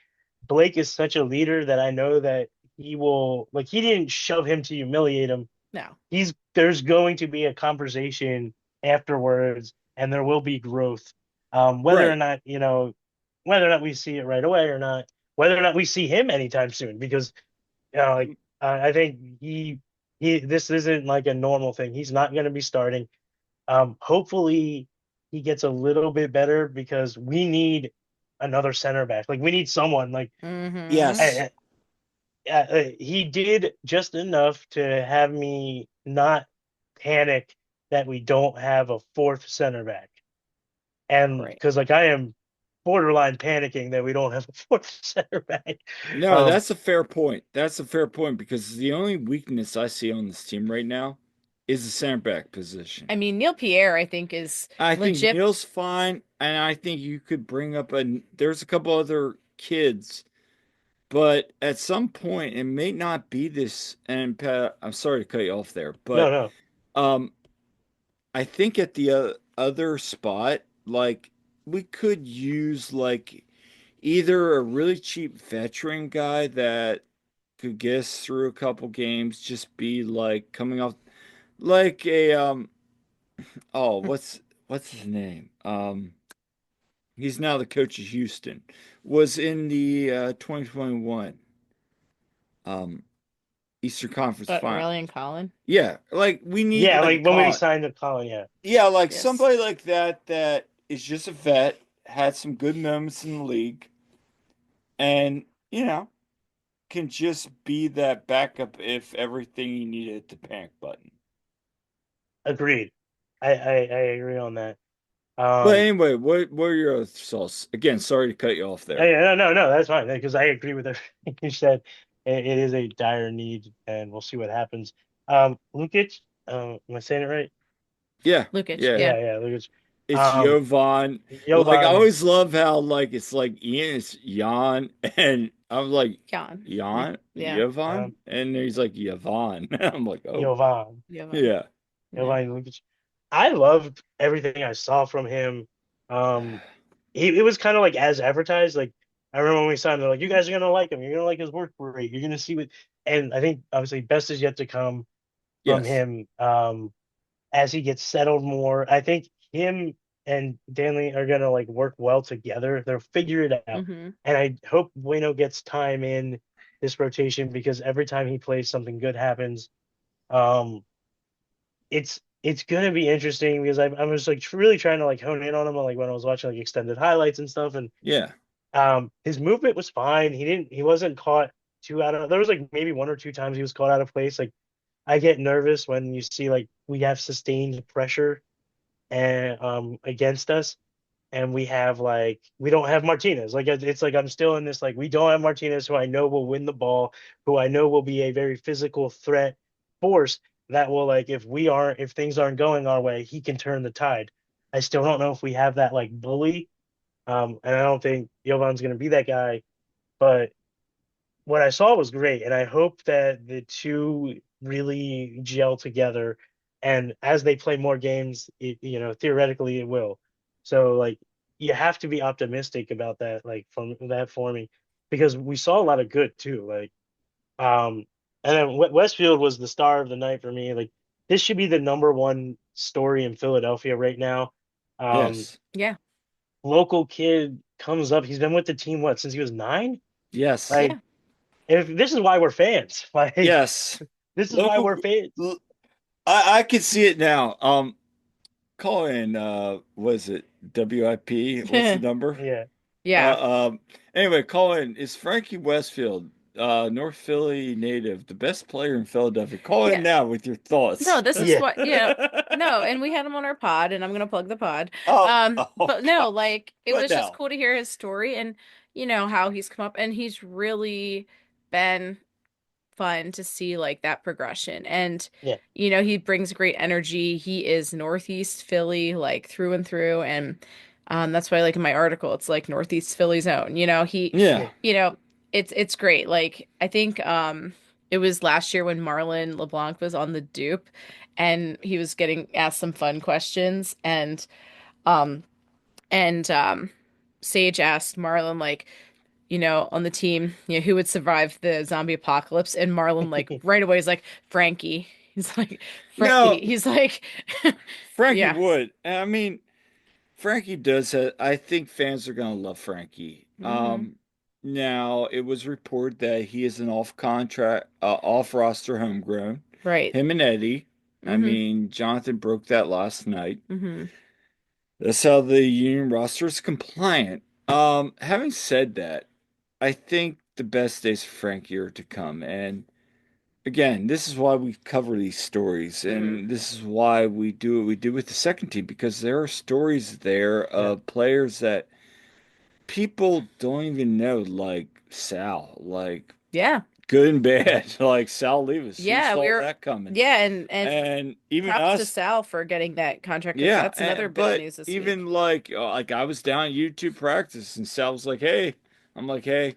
Blake is such a leader that I know that he will like he didn't shove him to humiliate him. No. There's going to be a conversation afterwards, and there will be growth. Whether or right. not whether or not we see it right away or not, whether or not we see him anytime soon, because like I think he this isn't like a normal thing. He's not going to be starting. Hopefully he gets a little bit better because we need another center back. Like we need someone like Hmm. Yes. I, he did just enough to have me not panic that we don't have a fourth center back. And Right. because like I am borderline panicking that we don't have a fourth center back. No, Um, that's a fair point. That's a fair point because the only weakness I see on this team right now is the center back position. I mean, Neil Pierre, I think, is I think legit. Neil's fine, and I think you could bring up there's a couple other kids, but at some point it may not be this. And Pat, I'm sorry to cut you off there, no, but no. um, I think at the other spot, like we could use like either a really cheap veteran guy that could get us through a couple games, just be like coming off like a oh what's his name? He's now the coach of Houston. Was in the 2021 um Eastern Conference But final. Aurelian Colin? Yeah, like we need Yeah, like a like when we con. signed the Colin, yeah. Yeah, like Yes. somebody like that that is just a vet, had some good moments in the league, and you know, can just be that backup if everything you need hit the panic button. Agreed. I agree on that. But Um, anyway, what are your other thoughts? Again, sorry to cut you off there. yeah, no, that's fine because I agree with everything you said. It is a dire need, and we'll see what happens. Lukic, am I saying it right? Yeah, Lukic, yeah. yeah. Yeah, Lukic. It's Um, Jovan. Like I Jovan, always love how like it's like Ian, it's Jan, and I'm like Jan. Jan, Yeah. Jovan, and he's like Yvonne. I'm like, oh Jovan, Jovan. yeah, Yeah. Jovan Lukic. I loved everything I saw from him. Um, it was kind of like as advertised. Like I remember when we signed, they're like, "You guys are gonna like him. You're gonna like his work rate. You're gonna see what." And I think obviously best is yet to come from yes, him. As he gets settled more, I think him and Danley are gonna like work well together. They'll figure it out, Mm-hmm. and I hope Bueno gets time in this rotation because every time he plays, something good happens. Um, it's gonna be interesting because I was like really trying to like hone in on him like when I was watching like extended highlights and stuff, and yeah, his movement was fine. He wasn't caught too out of. There was like maybe one or two times he was caught out of place. Like I get nervous when you see like we have sustained pressure and against us, and we don't have Martinez. Like it's like I'm still in this like we don't have Martinez, who I know will win the ball, who I know will be a very physical threat force that will like if things aren't going our way, he can turn the tide. I still don't know if we have that like bully, and I don't think Jovan's going to be that guy. But what I saw was great, and I hope that the two really gel together. And as they play more games, theoretically it will. So like you have to be optimistic about that, like from that forming, because we saw a lot of good too. Like and then Westfield was the star of the night for me. Like this should be the number one story in Philadelphia right now. Um, yes, Yeah. Local kid comes up. He's been with the team what since he was 9. yes, Like Yeah. if this is why we're fans. Like yes. this is why Local, we're fans. I can see it now. Call in. Was it WIP? What's the number? Yeah. Yeah. Uh, anyway, call in. Is Frankie Westfield, North Philly native, the best player in Philadelphia? Call in Yeah. now with your thoughts. No, this is Yeah. what, no, and we had him on our pod, and I'm gonna plug the pod. Oh, oh But no, gosh. like it What was just now? cool to hear his story and how he's come up, and he's really been fun to see like that progression. And Yeah. he brings great energy. He is Northeast Philly like through and through, and that's why like in my article it's like Northeast Philly zone. Yeah. Yeah. You know, it's great. Like I think it was last year when Marlon LeBlanc was on the dupe and he was getting asked some fun questions um and Sage asked Marlon like, on the team, who would survive the zombie apocalypse, and Marlon like right away is like Frankie. He's like Frankie. No, He's like Frankie yeah. would. I mean, Frankie does have, I think fans are gonna love Frankie. Hmm. Now it was reported that he is an off contract, off roster homegrown. Right. Him and Eddie. I Hmm. mean, Jonathan broke that last night. Hmm. That's how the union roster is compliant. Having said that, I think the best days for Frankie are to come. And again, this is why we cover these stories, Hmm. and this is why we do what we do with the second team, because there are stories there Yeah. of players that people don't even know, like Sal, like Yeah. good and bad, like Sal Levis. Who Yeah, saw that coming? yeah, and And even props to us, Sal for getting that contract because yeah. that's another bit of But news this even week. like I was down at YouTube practice, and Sal was like, "Hey," I'm like, "Hey."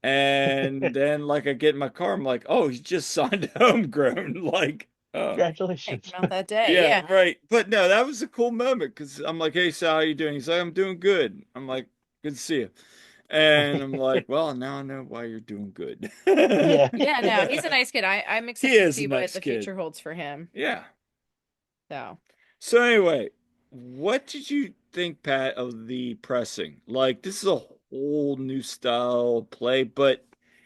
And then like I get in my car, I'm like, oh, he just signed homegrown. Like, Hey, Congratulations. came out that day. yeah, Yeah. right. But no, that was a cool moment because I'm like, hey Sal, how you doing? He's like, I'm doing good. I'm like, good to see you. And I'm like, well, now I know why you're doing good. Yeah. Yeah, no, he's a nice kid. I'm He excited to is a see what nice the kid. future holds for him. Yeah. So, So anyway, what did you think, Pat, of the pressing? Like, this is a whole new style of play, but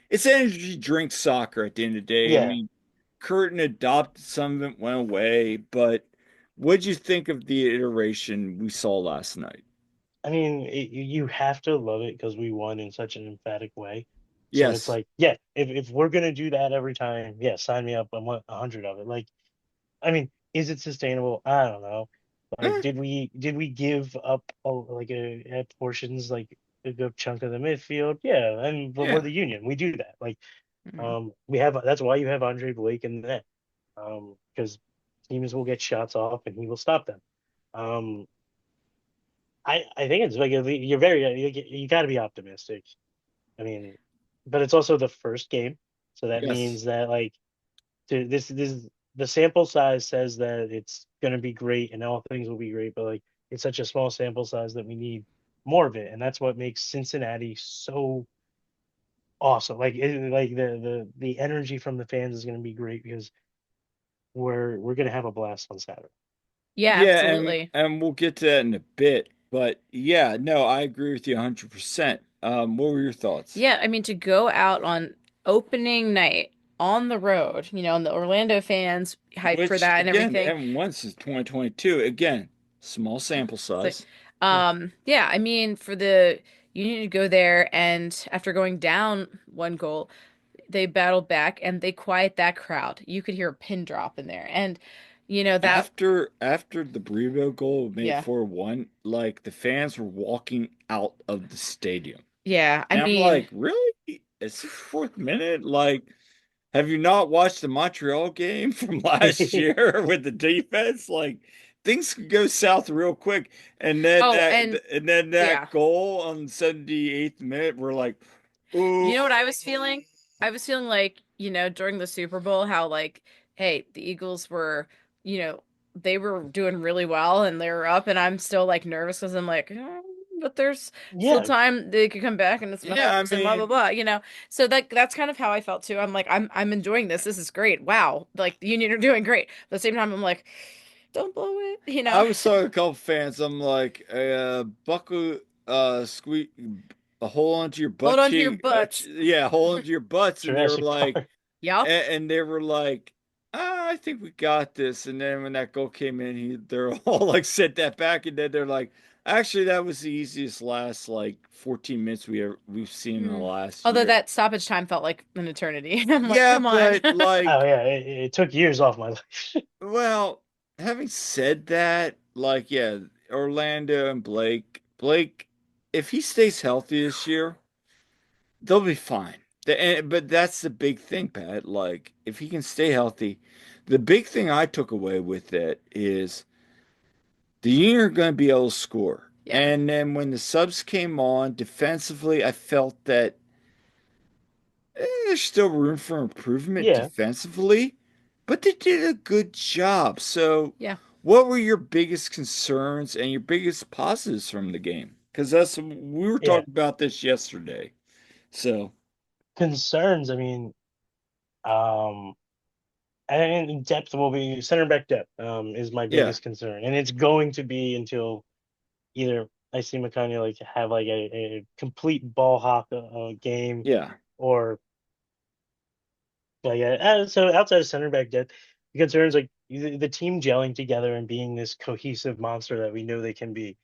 it's energy drink soccer at the end of the day. I Yeah. mean, Curtin adopted some of it, went away, but what'd you think of the iteration we saw last night? I mean, you have to love it because we won in such an emphatic way. So it's Yes. like, yeah, if we're gonna do that every time, yeah, sign me up. I want 100 of it. Like, I mean, is it sustainable? I don't know. Like, Eh, did we give up like at portions like a good chunk of the midfield? Yeah, and but we're yeah. the Union. We do that. Like, Mhm. we have that's why you have Andre Blake in the net. Because teams will get shots off and he will stop them. Um, I think it's like you're very you got to be optimistic. I mean, but it's also the first game, so that Yes. means that like this the sample size says that it's going to be great and all things will be great, but like it's such a small sample size that we need more of it, and that's what makes Cincinnati so awesome. Like like the energy from the fans is going to be great because we're going to have a blast on Saturday. Yeah, Yeah, and absolutely. we'll get to that in a bit. But yeah, no, I agree with you 100%. What were your thoughts? Yeah, I mean, to go out on opening night on the road, and the Orlando fans hyped for Which that and again, they everything. haven't won since 2022. Again, small sample So, size. Yeah, yeah, I mean, for the Union to go there and after going down 1 goal, they battled back and they quiet that crowd. You could hear a pin drop in there. And that After the Brebo goal made yeah. 4-1, like the fans were walking out of the stadium. Yeah, I And I'm mean, like, really? It's the fourth minute? Like, have you not watched the Montreal game from last year with the defense? Like, things could go south real quick. oh, and And then yeah. that goal on the 78th minute, we're like, ooh. You know what I was feeling? I was feeling like, during the Super Bowl, how like, hey, the Eagles were, you know, they were doing really well and they were up, and I'm still like nervous because I'm like, but there's still yeah, time they could come back and it's Yeah, I Mahomes and blah blah mean, blah. So that's kind of how I felt too. I'm like, I'm enjoying this. This is great. Wow, like the Union are doing great. But at the same time, I'm like, don't blow it. I was talking to a couple fans. I'm like, buckle, squeeze, hold onto your Hold butt on to your cheek. butts. Yeah, hold onto your butts. And they were Jurassic like, Park. Yup. and they were like, I think we got this. And then when that goal came in, they're all like, set that back. And then they're like, actually, that was the easiest last like 14 minutes we've seen in the Hmm. last Although year. that stoppage time felt like an eternity. I'm like, Yeah, come on. but Oh like, yeah, it took years off my life. well, having said that, like, yeah, Orlando and Blake, if he stays healthy this year, they'll be fine. But that's the big thing, Pat. Like, if he can stay healthy, the big thing I took away with it is the Union are going to be able to score. Yeah. And then when the subs came on defensively, I felt that there's still room for improvement Yeah, defensively, but they did a good job. So, Yeah. what were your biggest concerns and your biggest positives from the game? Because we were yeah. talking about this yesterday. So, Concerns. I mean, um, and depth will be center back depth. Is my yeah, biggest concern, and it's going to be until either I see McConaughey like have like a complete ball hawk game, yeah, or like so outside of center back depth, the concerns like the team gelling together and being this cohesive monster that we know they can be.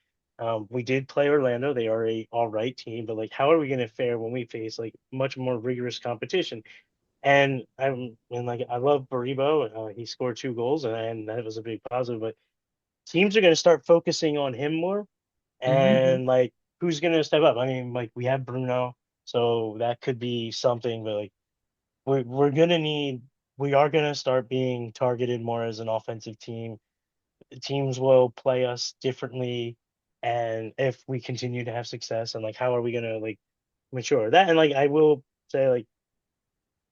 We did play Orlando; they are a all right team, but like, how are we going to fare when we face like much more rigorous competition? And like I love Baribo. He scored 2 goals, and that was a big positive. But teams are going to start focusing on him more, hmm and like who's going to step up? I mean, like we have Bruno, so that could be something. But like we're gonna need we are gonna start being targeted more as an offensive team. Teams will play us differently, and if we continue to have success, and like how are we gonna like mature that? And like I will say, like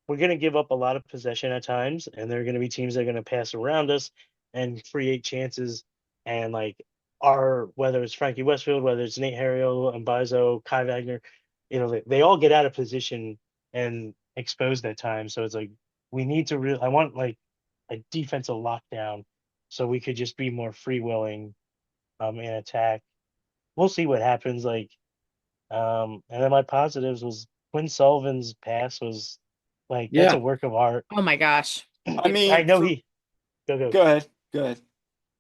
we're going to give up a lot of possession at times, and there are going to be teams that are going to pass around us and create chances. And like whether it's Frankie Westfield, whether it's Nate Harriel, and Bizo, Kai Wagner, they all get out of position and exposed at times. So it's like we need to I want like a defensive lockdown so we could just be more free willing in attack. We'll see what happens. And then my positives was Quinn Sullivan's pass was like that's yeah. a work of art. Oh my gosh. I I mean, know he go. go ahead, go ahead.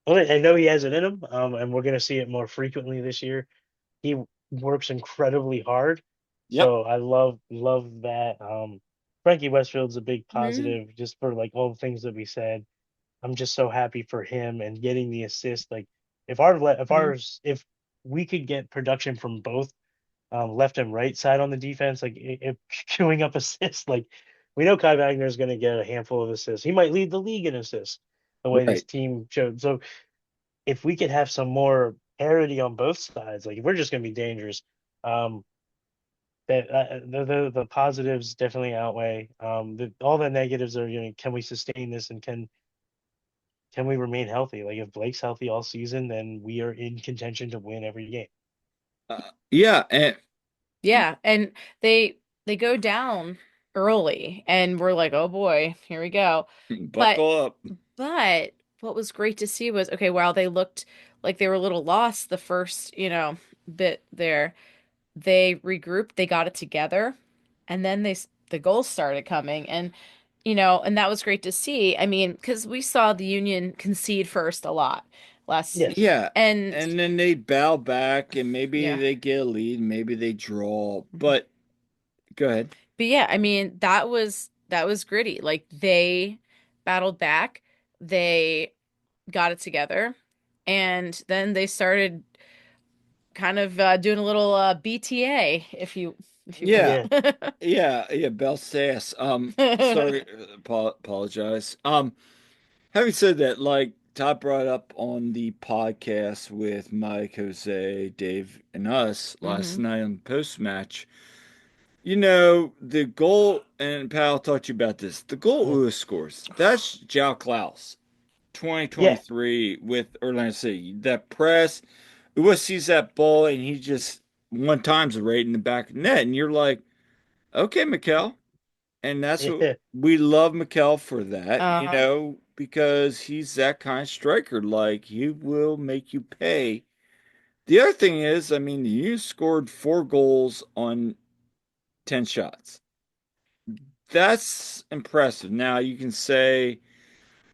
Well, I know he has it in him, and we're gonna see it more frequently this year. He works incredibly hard, Yep. So I love that. Frankie Westfield's a big Mhm. positive just for like all the things that we said. I'm just so happy for him and getting the assist. Like Mhm. if we could get production from both left and right side on the defense, like queuing up assists, like we know Kai Wagner is going to get a handful of assists. He might lead the league in assists the way this Right. team showed. So if we could have some more parity on both sides, like we're just going to be dangerous. Um, that the positives definitely outweigh all the negatives are, can we sustain this and can we remain healthy? Like if Blake's healthy all season, then we are in contention to win every game. Yeah, and Yeah, and they go down early and we're like, "Oh boy, here we go." But buckle up. but what was great to see was okay, while they looked like they were a little lost the first, bit there, they regrouped, they got it together, and then the goals started coming and that was great to see. I mean, because we saw the Union concede first a lot last Yes. Yeah. and And then they bow back and maybe yeah. they get a lead, maybe they draw. Mhm. But go ahead. But yeah, I mean, that was gritty. Like they battled back, they got it together, and then they started kind of doing a little BTA, if you will. Yeah. Yeah. Yeah, Bell Sass. Sorry, apologize. Having said that, like Todd brought up on the podcast with Mike, Jose, Dave, and us last Hmm. night on the post match, the goal, and Pal talked to you about this. The goal Mhm. Lewis scores, that's Jao Klaus, Yeah. 2023 with Orlando City. That press, Lewis sees that ball and he just one times it right in the back of the net, and you're like, okay, Mikel. And that's what Yeah. we love Mikel for that, Uh-huh. because he's that kind of striker. Like he will make you pay. The other thing is, I mean, you scored 4 goals on 10 shots. That's impressive. Now you can say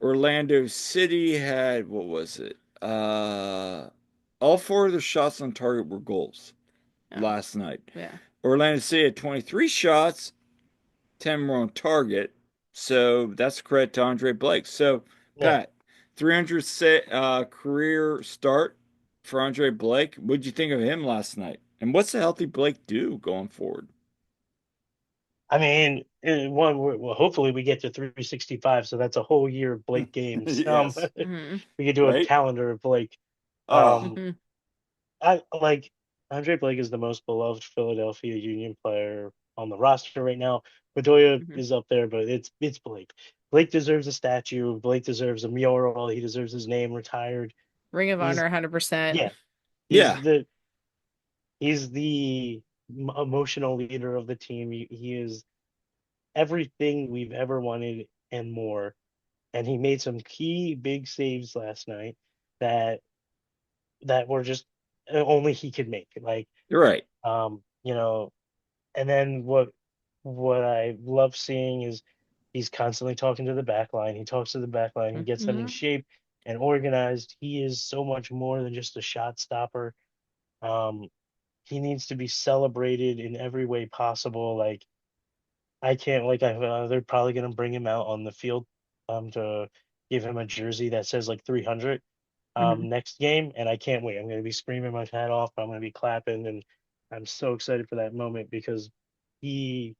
Orlando City had, what was it? All 4 of their shots on target were goals Oh, last night. yeah. Orlando City had 23 shots, 10 were on target. So that's a credit to Andre Blake. So, Yeah. Pat, 300 career start for Andre Blake. What'd you think of him last night? And what's a healthy Blake do going forward? I mean, well, hopefully we get to 365, so that's a whole year of Blake games. Yes. Hmm. We could do a Right? calendar of Blake. Oh, Hmm. I like Andre Blake is the most beloved Philadelphia Union player on the roster right now. Bedoya Hmm. is up there, but it's Blake. Blake deserves a statue. Blake deserves a mural. He deserves his name retired. Ring of Honor He's 100%. yeah, yeah. he's the he's the emotional leader of the team. He is everything we've ever wanted and more. And he made some key big saves last night that were just only he could make. Like You're right. um, you know, and then what I love seeing is he's constantly talking to the back line. He talks to the back line. He gets them in Hmm. shape and organized. He is so much more than just a shot stopper. Um, he needs to be celebrated in every way possible. Like I can't like they're probably gonna bring him out on the field to give him a jersey that says like 300 Hmm. next game, and I can't wait. I'm gonna be screaming my head off. I'm gonna be clapping, and I'm so excited for that moment because he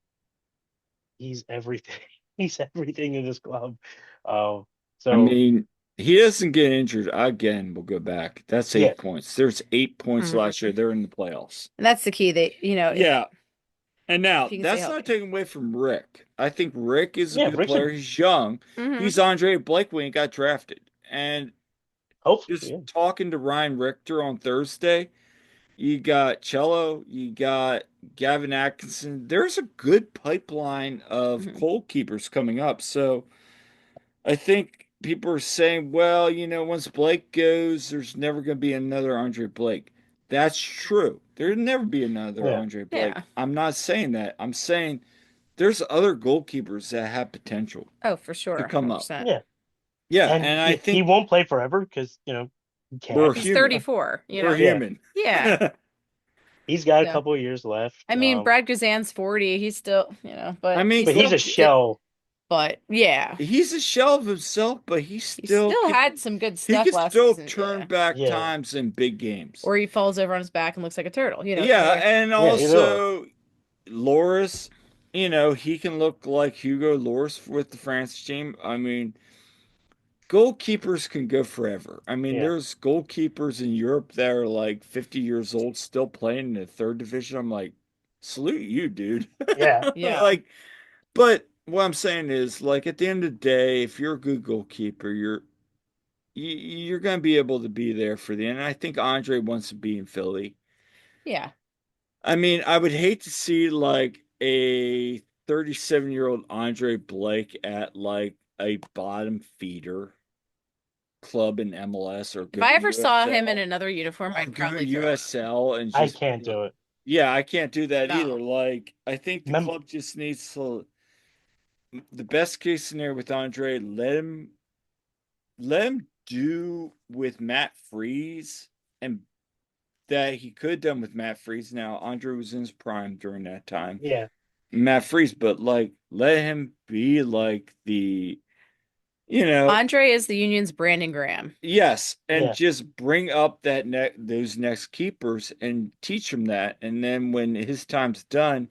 he's everything. He's everything in this club. Um, I so mean, he doesn't get injured again. We'll go back. That's yeah, 8 points. There's 8 points Hmm. last year. They're in the playoffs. And that's the key. If Yeah. And if now he can stay that's not healthy. taken away from Rick. I think Rick is a yeah, good Rick's player. He's young. Hmm. He's Andre Blake when he got drafted. And hopefully just yeah, talking to Ryan Richter on Thursday, you got Cello, you got Gavin Atkinson. There's a good pipeline of Hmm. goalkeepers coming up. So I think people are saying, well, once Blake goes, there's never going to be another Andre Blake. That's true. There'll never be another yeah, Andre Blake. Yeah. I'm not saying that. I'm saying there's other goalkeepers that have potential Oh, for to sure, come up. 100%. yeah. Yeah, And and I he think won't play forever because he we're can't. He's human. 34, We're Yeah, human. Yeah. He's got a Yeah. couple of years left. I mean, Brad Guzan's 40. He's still, I but mean, But he's a shell. but yeah, he's a shell of himself, but he still had some good he stuff can last still season. turn Yeah. back Yeah. times in big games. Or he falls over on his back and looks like a turtle, Yeah, either way. and Yeah, either or. also Loris, he can look like Hugo Loris with the France team. I mean, goalkeepers can go forever. I mean, Yeah. there's goalkeepers in Europe that are like 50 years old still playing in the third division. I'm like, salute you, dude. Yeah. Yeah. Like, but what I'm saying is, like, at the end of the day, if you're a good goalkeeper, you're going to be able to be there for the end. And I think Andre wants to be in Philly. Yeah. I mean, I would hate to see like a 37-year-old Andre Blake at like a bottom feeder club in MLS or If go I to ever saw him in USL another uniform, or I'd go to probably throw it. USL and I just can't do it. yeah, I can't do that No. either. Like, I think the Mem club just needs to the best case scenario with Andre, let him do with Matt Freeze and that he could have done with Matt Freeze. Now, Andre was in his prime during that time. yeah. Matt Freeze, but like let him be like you know, Andre is the Union's Brandon Graham. yes, and Yeah. just bring up those next keepers and teach him that. And then when his time's done,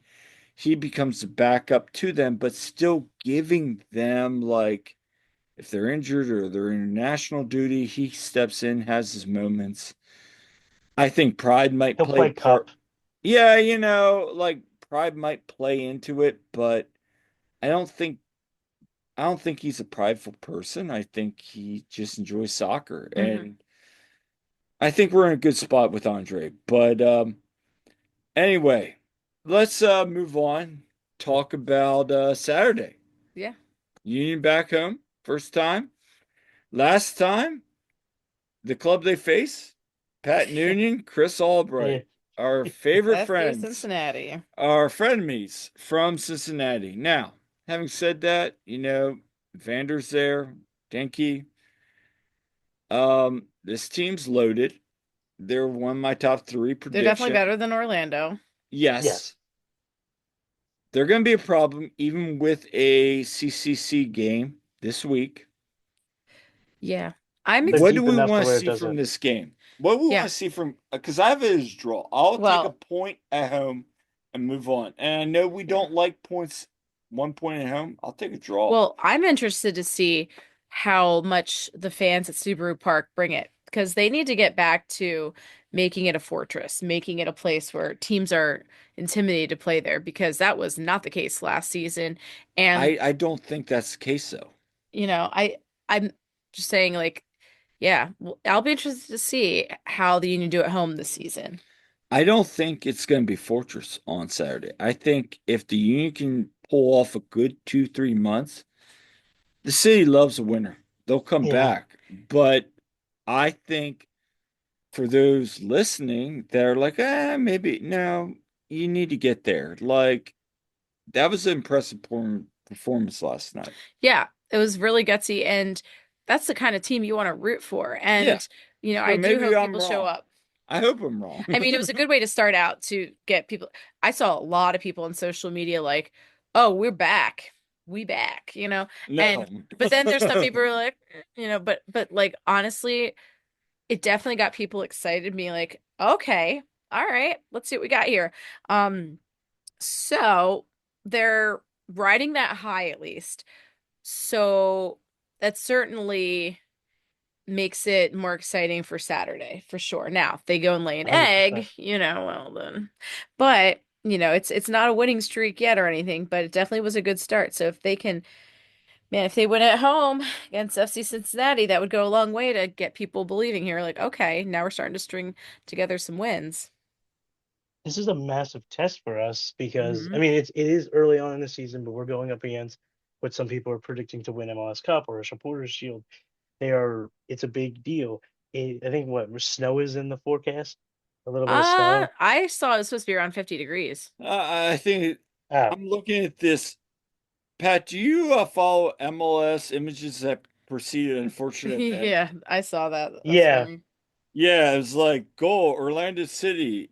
he becomes the backup to them, but still giving them like if they're injured or they're in national duty, he steps in, has his moments. I think pride might He'll play a play part. cup. Yeah, like pride might play into it, but I don't think I don't think he's a prideful person. I think he just enjoys soccer. Hmm. And I think we're in a good spot with Andre. But anyway, let's move on. Talk about Saturday. Yeah. Union back home, first time. Last time, the club they face, Pat Noonan, Chris Yeah. Albright, our favorite FC friends, Cincinnati. our frenemies from Cincinnati. Now, having said that, Vander's there, Denke. This team's loaded. They're one of my top three They're definitely prediction. better than Orlando. Yes, Yes. they're going to be a problem even with a CCC game this week. Yeah. I'm They're ex What do deep we enough to want to where it see from doesn't. this game? What do we want yeah. to see from because I have it as draw. I'll take a Well, point at home and move on. And I know we yeah. don't like points, 1 point at home. I'll take a draw. Well, I'm interested to see how much the fans at Subaru Park bring it because they need to get back to making it a fortress, making it a place where teams are intimidated to play there because that was not the case last season. And, I don't think that's the case though. I'm just saying like, yeah, I'll be interested to see how the Union do at home this season. I don't think it's going to be Fortress on Saturday. I think if the Union can pull off a good 2, 3 months, the city loves a winner. They'll come Yeah. back. But I think for those listening that are like, maybe no, you need to get there. Like that was an impressive performance last night. Yeah, it was really gutsy and that's the kind of team you want to root for. Yeah. And, I So do maybe hope I'm people show wrong. up. I hope I'm wrong. I mean, it was a good way to start out to get people. I saw a lot of people on social media like, "Oh, we're back. We back." No. And but then there's some people who are like, but like honestly, it definitely got people excited, being like, "Okay, all right, let's see what we got here." So they're riding that high at least. So that certainly makes it more exciting for Saturday for sure. Now, if they go and lay an egg, 100%. well then. But, it's not a winning streak yet or anything, but it definitely was a good start. So if they can, man, if they win at home against FC Cincinnati, that would go a long way to get people believing here. Like, okay, now we're starting to string together some wins. This is a massive test for us because I Hmm. mean it is early on in the season, but we're going up against what some people are predicting to win MLS Cup or a Supporters Shield. It's a big deal. I think what snow is in the forecast, a little bit of snow. I saw it was supposed to be around 50 degrees. I think Ah, I'm looking at this. Pat, do you follow MLS images that preceded an unfortunate event? Yeah, I saw that. That's yeah, funny. Yeah, it was like goal, Orlando City.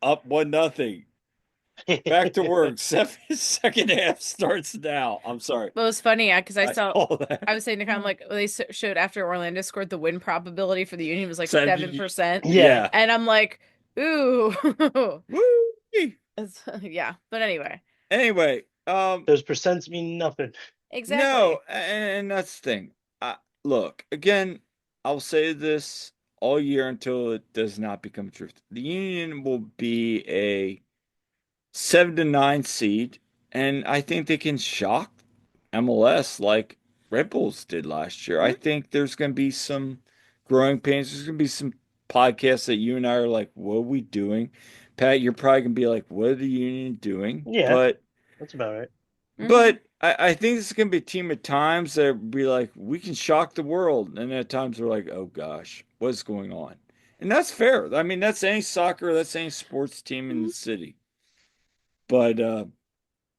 Up 1-0. Back to work. Second half starts now. I'm sorry. But it was funny because I I saw, saw I that. was saying to kind of like they showed after Orlando scored the win probability for the Union was like 70, 7%, Yeah, yeah. and I'm like, ooh, Woo! yeah. But anyway, Anyway, those percents mean nothing. exactly. no, and that's the thing. Look, again, I'll say this all year until it does not become truth. The Union will be a 7 to 9 seed, and I think they can shock MLS like Red Bulls did last year. I Mhm. think there's going to be some growing pains. There's going to be some podcasts that you and I are like, "What are we doing?" Pat, you're probably going to be like, "What are the Union doing?" Yeah, that's about right. Hmm. I think this is going to be a team at times that be like, "We can shock the world," and at times we're like, "Oh gosh, what's going on?" And that's fair. I mean, that's any soccer, that's any sports team in the Hmm. city. But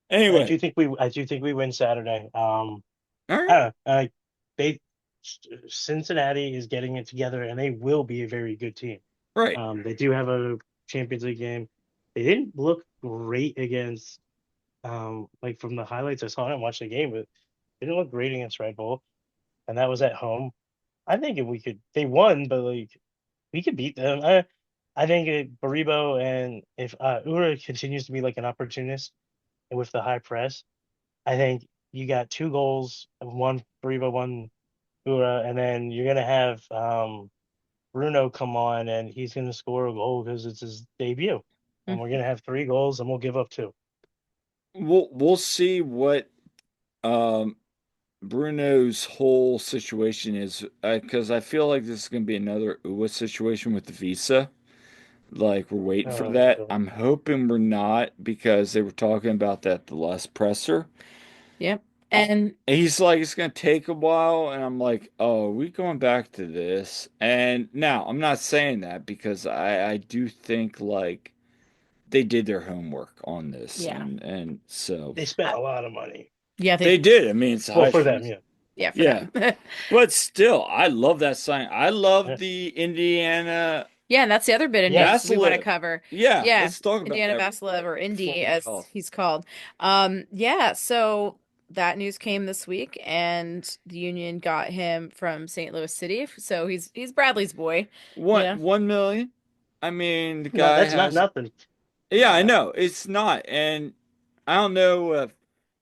anyway, I do think we win Saturday. all right, I don't know, they Cincinnati is getting it together, and they will be a very good team. right. They do have a Champions League game. They didn't look great against, like from the highlights I saw, I didn't watch the game, but they didn't look great against Red Bull, and that was at home. I think if we could, they won, but like we could beat them. I think Baribo, and if Ura continues to be like an opportunist with the high press, I think you got two goals, one Baribo, one Ura, and then you're gonna have Bruno come on and he's gonna score a goal because it's his debut, and we're gonna have three goals and we'll give up two. We'll see what um Bruno's whole situation is because I feel like this is going to be another UWA situation with the visa. Like we're waiting for that. Really? I'm hoping we're not because they were talking about that the last presser. Yep. Uh, And and he's like, it's going to take a while, and I'm like, oh, are we going back to this? And now I'm not saying that because I do think like they did their homework on this, yeah, and so They spent I, a lot of money. yeah, they they, did. I mean, it's Well, high for them, fees. yeah. yeah, for Yeah. them. But still, I love that sign. I love Yeah. the Indiana Yeah, and that's the other bit of news we want to Vassilev. cover. Yeah, Yeah, let's talk about Indiana that. Vassilev or Indy Performance as health. he's called. Yeah, so that news came this week and the Union got him from St. Louis City. So he's Bradley's boy, you One know. 1 million. I mean, the No, guy that's not has. nothing. Yeah, I know it's not, and I don't know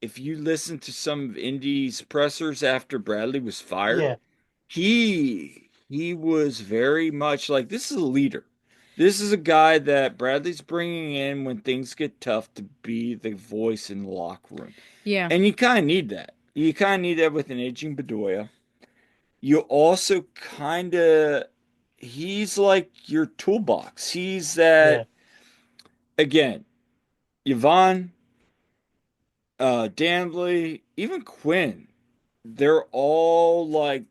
if you listen to some of Indy's pressers after Bradley was fired. Yeah, He was very much like this is a leader. This is a guy that Bradley's bringing in when things get tough to be the voice in the locker room. Yeah. And you kind of need that. You kind of need that with an aging Bedoya. You also kind of, he's like your toolbox. He's yeah, that, again, Yvonne, Danley, even Quinn, they're all like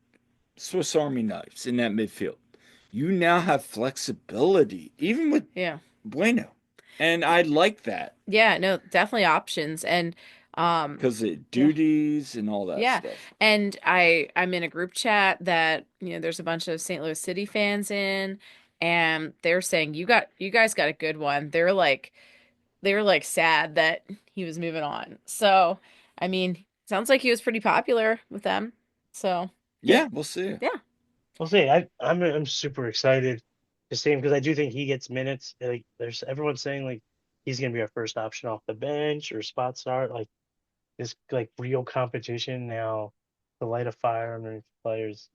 Swiss Army knives in that midfield. You now have flexibility, even with Yeah. Bueno. And I like that Yeah, no, definitely options. And because of yeah. duties and all that Yeah. stuff. And I'm in a group chat that, there's a bunch of St. Louis City fans in, and they're saying you guys got a good one. They were like sad that he was moving on. So, I mean, sounds like he was pretty popular with them. So, yeah. Yeah, we'll see. Yeah. we'll see. I'm super excited to see him because I do think he gets minutes. Like there's everyone's saying like he's gonna be our first option off the bench or spot start. Like this like real competition now to light a fire underneath players.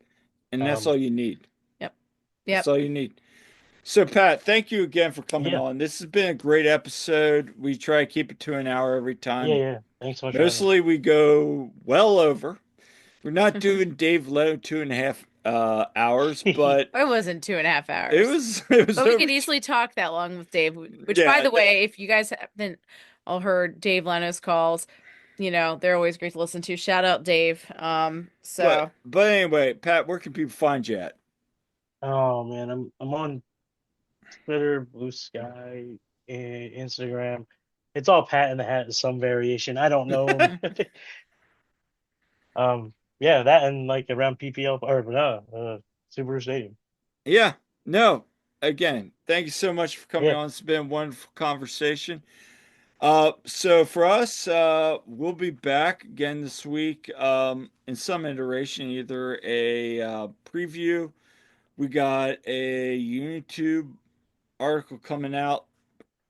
And that's Um, all you need. Yep. That's Yep. all you need. So, Pat, thank you again for coming yeah, on. This has been a great episode. We try to keep it to an hour every yeah, time. yeah. Thanks so much for having me. Mostly we go well over. We're not doing Dave Lowe 2.5 hours, but It wasn't 2.5 hours. it was But we over. could easily talk that long with Dave, which, by Yeah, the way, if you guys haven't all heard Dave Leno's calls, they're always great to listen to. Shout out Dave. but So but anyway, Pat, where can people find you at? Oh man, I'm on Twitter, Blue Sky, Instagram. It's all Pat in the Hat in some variation. I don't know. Yeah, that and like around PPL or no, Subaru Stadium. Yeah, no. again, thank you so much for coming Yeah. on. It's been a wonderful conversation. So for us, we'll be back again this week, in some iteration, either a preview. We got a YouTube article coming out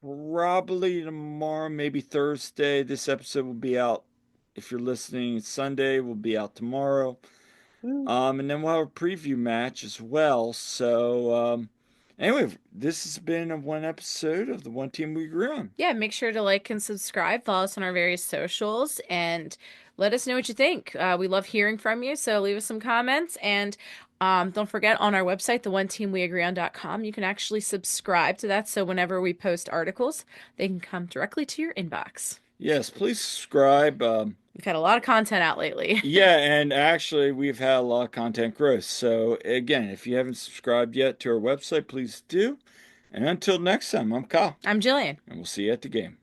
probably tomorrow, maybe Thursday. This episode will be out if you're listening Sunday, will be out tomorrow. Woo. And then we'll have a preview match as well. So, anyway, this has been one episode of the One Team We Agree On. Yeah, make sure to like and subscribe, follow us on our various socials, and let us know what you think. We love hearing from you, so leave us some comments. And don't forget on our website, the you can actually subscribe to that. So whenever we post articles, they can come directly to your inbox. Yes, please subscribe. We've had a lot of content out lately. Yeah, and actually, we've had a lot of content growth. So, again, if you haven't subscribed yet to our website, please do. And until next time, I'm Kyle, I'm Jillian. and we'll see you at the game.